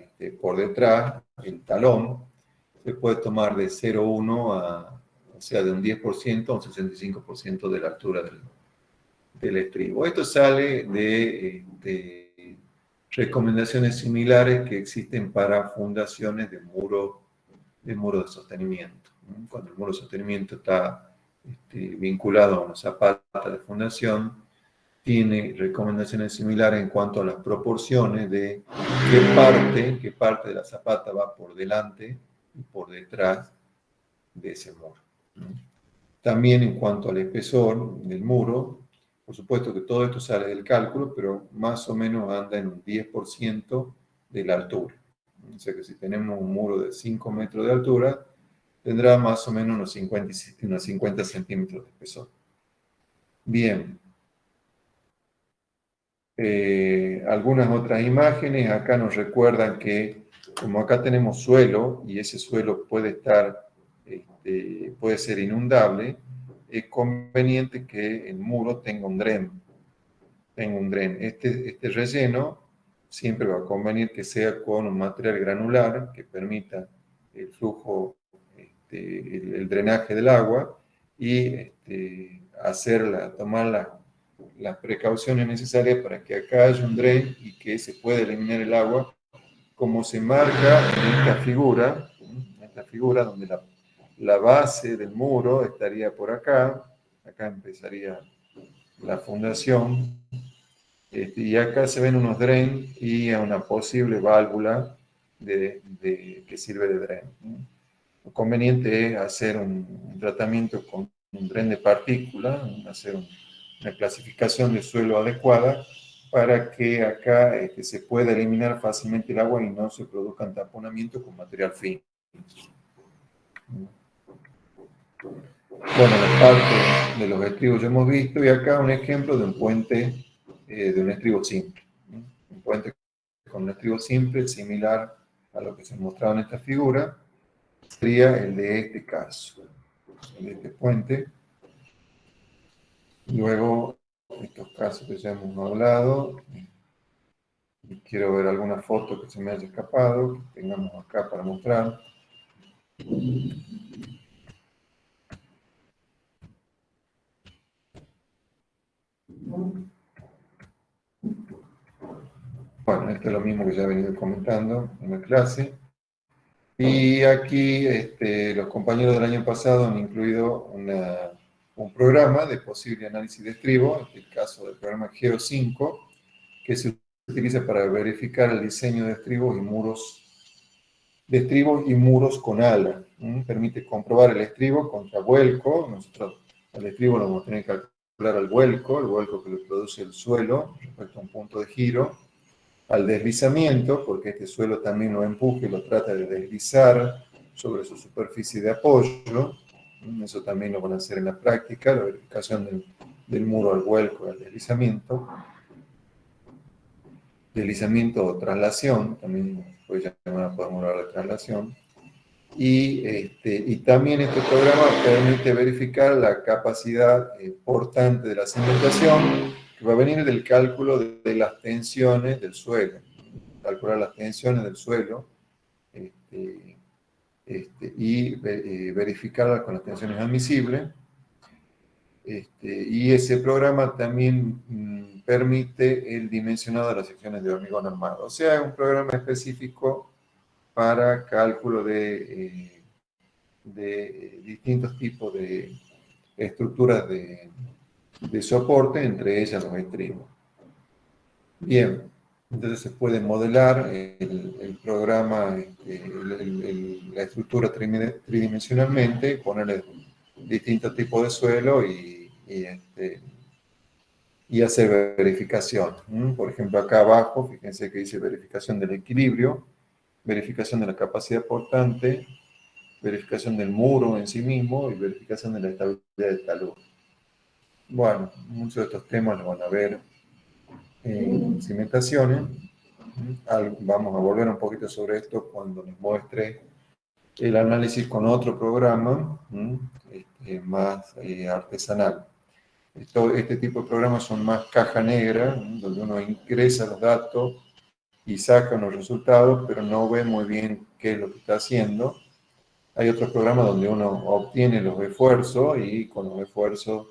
por detrás, el talón, se puede tomar de 0,1 o sea, de un 10% a un 65% de la altura del estribo. Esto sale de recomendaciones similares que existen para fundaciones de muro de sostenimiento. Cuando el muro de sostenimiento está vinculado a una zapata de fundación, tiene recomendaciones similares en cuanto a las proporciones de qué parte de la zapata va por delante y por detrás de ese muro. También en cuanto al espesor del muro, por supuesto que todo esto sale del cálculo, pero más o menos anda en un 10% de la altura. O sea que si tenemos un muro de 5 metros de altura, tendrá más o menos unos 50 centímetros de espesor. Bien. Algunas otras imágenes acá nos recuerdan que, como acá tenemos suelo y ese suelo puede ser inundable, es conveniente que el muro tenga un dren. Este relleno siempre va a convenir que sea con un material granular que permita el flujo el drenaje del agua y tomar las precauciones necesarias para que acá haya un drain y que se pueda eliminar el agua, como se marca en esta figura donde la base del muro estaría por acá empezaría la fundación, y acá se ven unos drains y una posible válvula que sirve de drain. Lo conveniente es hacer un tratamiento con un drain de partículas, hacer una clasificación de suelo adecuada para que acá se pueda eliminar fácilmente el agua y no se produzcan taponamientos con material fino. Bueno, la parte de los estribos ya hemos visto, y acá un ejemplo de un puente de un estribo simple. Un puente con un estribo simple similar a lo que se mostraba en esta figura sería el de este caso, el de este puente. Luego, estos casos que ya hemos hablado, y quiero ver alguna foto que se me haya escapado, que tengamos acá para mostrar. Bueno, esto es lo mismo que ya he venido comentando en la clase. Y aquí los compañeros del año pasado han incluido un programa de posible análisis de estribo, en el caso del programa Geo 5, que se utiliza para verificar el diseño de estribos y muros con ala. Permite comprobar el estribo contra vuelco. Nosotros al estribo lo vamos a tener que calcular al vuelco, el vuelco que le produce el suelo respecto a un punto de giro, al deslizamiento, porque este suelo también lo empuja y lo trata de deslizar sobre su superficie de apoyo. Eso también lo van a hacer en la práctica, la verificación del muro al vuelco y al deslizamiento. Deslizamiento o traslación, también podemos hablar de traslación. Y también este programa permite verificar la capacidad portante de la cimentación, que va a venir del cálculo de las tensiones del suelo. Calcular las tensiones del suelo y verificarlas con las tensiones admisibles. Y ese programa también permite el dimensionado de las secciones de hormigón armado. O sea, es un programa específico para cálculo de distintos tipos de estructuras de soporte, entre ellas los estribos. Bien, entonces se puede modelar el programa, la estructura tridimensionalmente, ponerle distintos tipos de suelo y hacer verificación. Por ejemplo, acá abajo, fíjense que dice verificación del equilibrio, verificación de la capacidad portante, verificación del muro en sí mismo y verificación de la estabilidad del talud. Bueno, muchos de estos temas los van a ver en cimentaciones. Vamos a volver un poquito sobre esto cuando les muestre el análisis con otro programa más artesanal. Este tipo de programas son más caja negra, donde uno ingresa los datos y saca los resultados, pero no ve muy bien qué es lo que está haciendo. Hay otros programas donde uno obtiene los esfuerzos y con los esfuerzos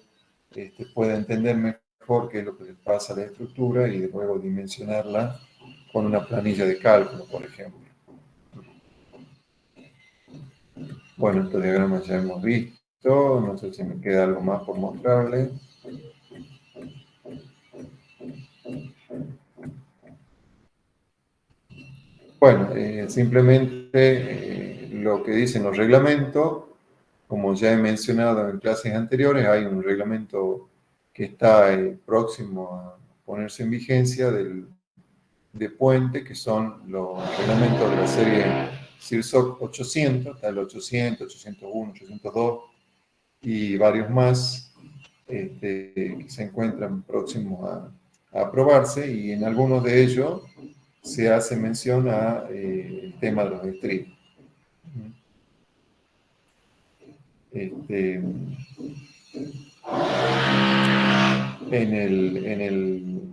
puede entender mejor qué es lo que le pasa a la estructura y luego dimensionarla con una planilla de cálculo, por ejemplo. Bueno, estos diagramas ya hemos visto, no sé si me queda algo más por mostrarles. Bueno, simplemente lo que dicen los reglamentos, como ya he mencionado en clases anteriores, hay un reglamento que está próximo a ponerse en vigencia de puente, que son los reglamentos de la serie CIRSOC 800, está el 800, 801, 802 y varios más que se encuentran próximos a aprobarse, y en algunos de ellos se hace mención a el tema de los estribos. En el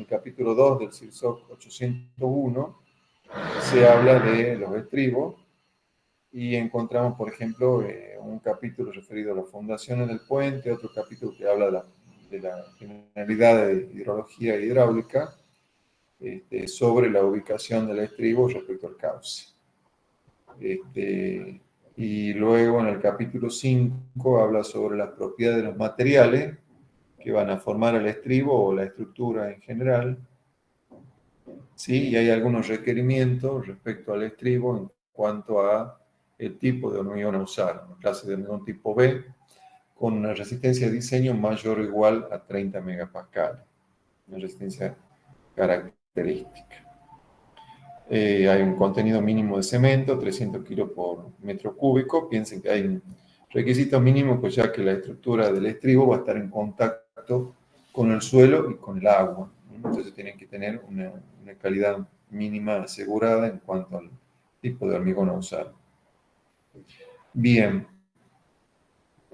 capítulo 2 del CIRSOC 801 se habla de los estribos y encontramos, por ejemplo, un capítulo referido a las fundaciones del puente, otro capítulo que habla de la generalidad de hidrología e hidráulica, sobre la ubicación del estribo respecto al cauce. Y luego en el capítulo 5 habla sobre las propiedades de los materiales que van a formar el estribo o la estructura en general. ¿Sí? Y hay algunos requerimientos respecto al estribo en cuanto a el tipo de hormigón a usar. Una clase de hormigón tipo B con una resistencia de diseño mayor o igual a 30 megapascales. Una resistencia característica. Hay un contenido mínimo de cemento, 300 kilos por metro cúbico. Piensen que hay un requisito mínimo, pues ya que la estructura del estribo va a estar en contacto con el suelo y con el agua. Entonces tienen que tener una calidad mínima asegurada en cuanto al tipo de hormigón a usar. Bien.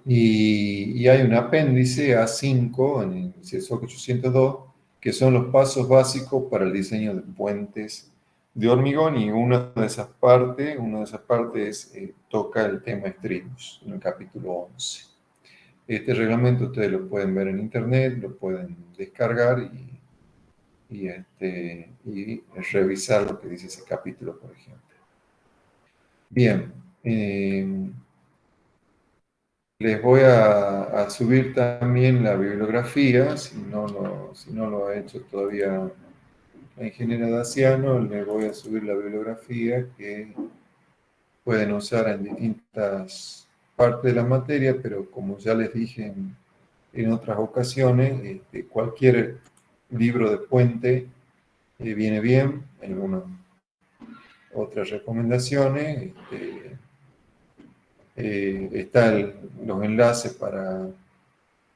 Y hay un apéndice A5 en el CSOC 802, que son los pasos básicos para el diseño de puentes de hormigón, y una de esas partes toca el tema estribos, en el capítulo 11. Este reglamento ustedes lo pueden ver en internet, lo pueden descargar y revisar lo que dice ese capítulo, por ejemplo. Bien. Les voy a subir también la bibliografía, si no lo ha hecho todavía la ingeniera Daciano, les voy a subir la bibliografía que pueden usar en distintas partes de la materia, pero como ya les dije en otras ocasiones, cualquier libro de puente viene bien. Hay algunas otras recomendaciones. Están los enlaces para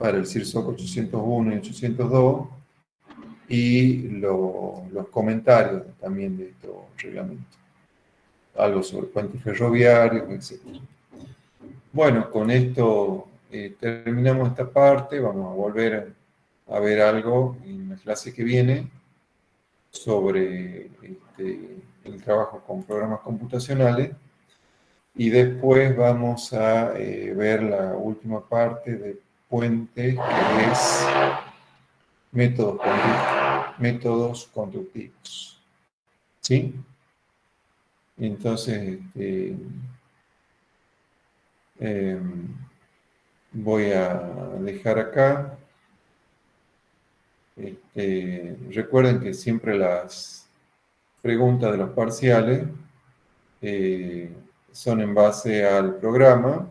el CIRSOC 801 y 802, y los comentarios también de estos reglamentos. Algo sobre puentes ferroviarios, etc. Bueno, con esto terminamos esta parte. Vamos a volver a ver algo en la clase que viene sobre el trabajo con programas computacionales. Y después vamos a ver la última parte de puentes, que es métodos conductivos. ¿Sí? Entonces, voy a dejar acá. Recuerden que siempre las preguntas de los parciales son en base al programa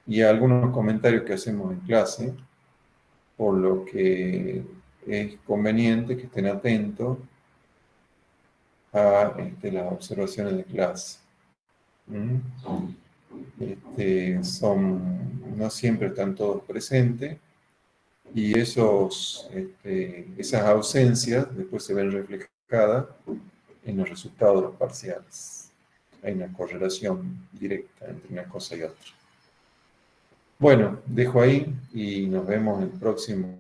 y a algunos comentarios que hacemos en clase, por lo que es conveniente que estén atentos a las observaciones de clase. No siempre están todos presentes, y esas ausencias después se ven reflejadas en los resultados de los parciales. Hay una correlación directa entre una cosa y otra. Bueno, dejo ahí y nos vemos en el próximo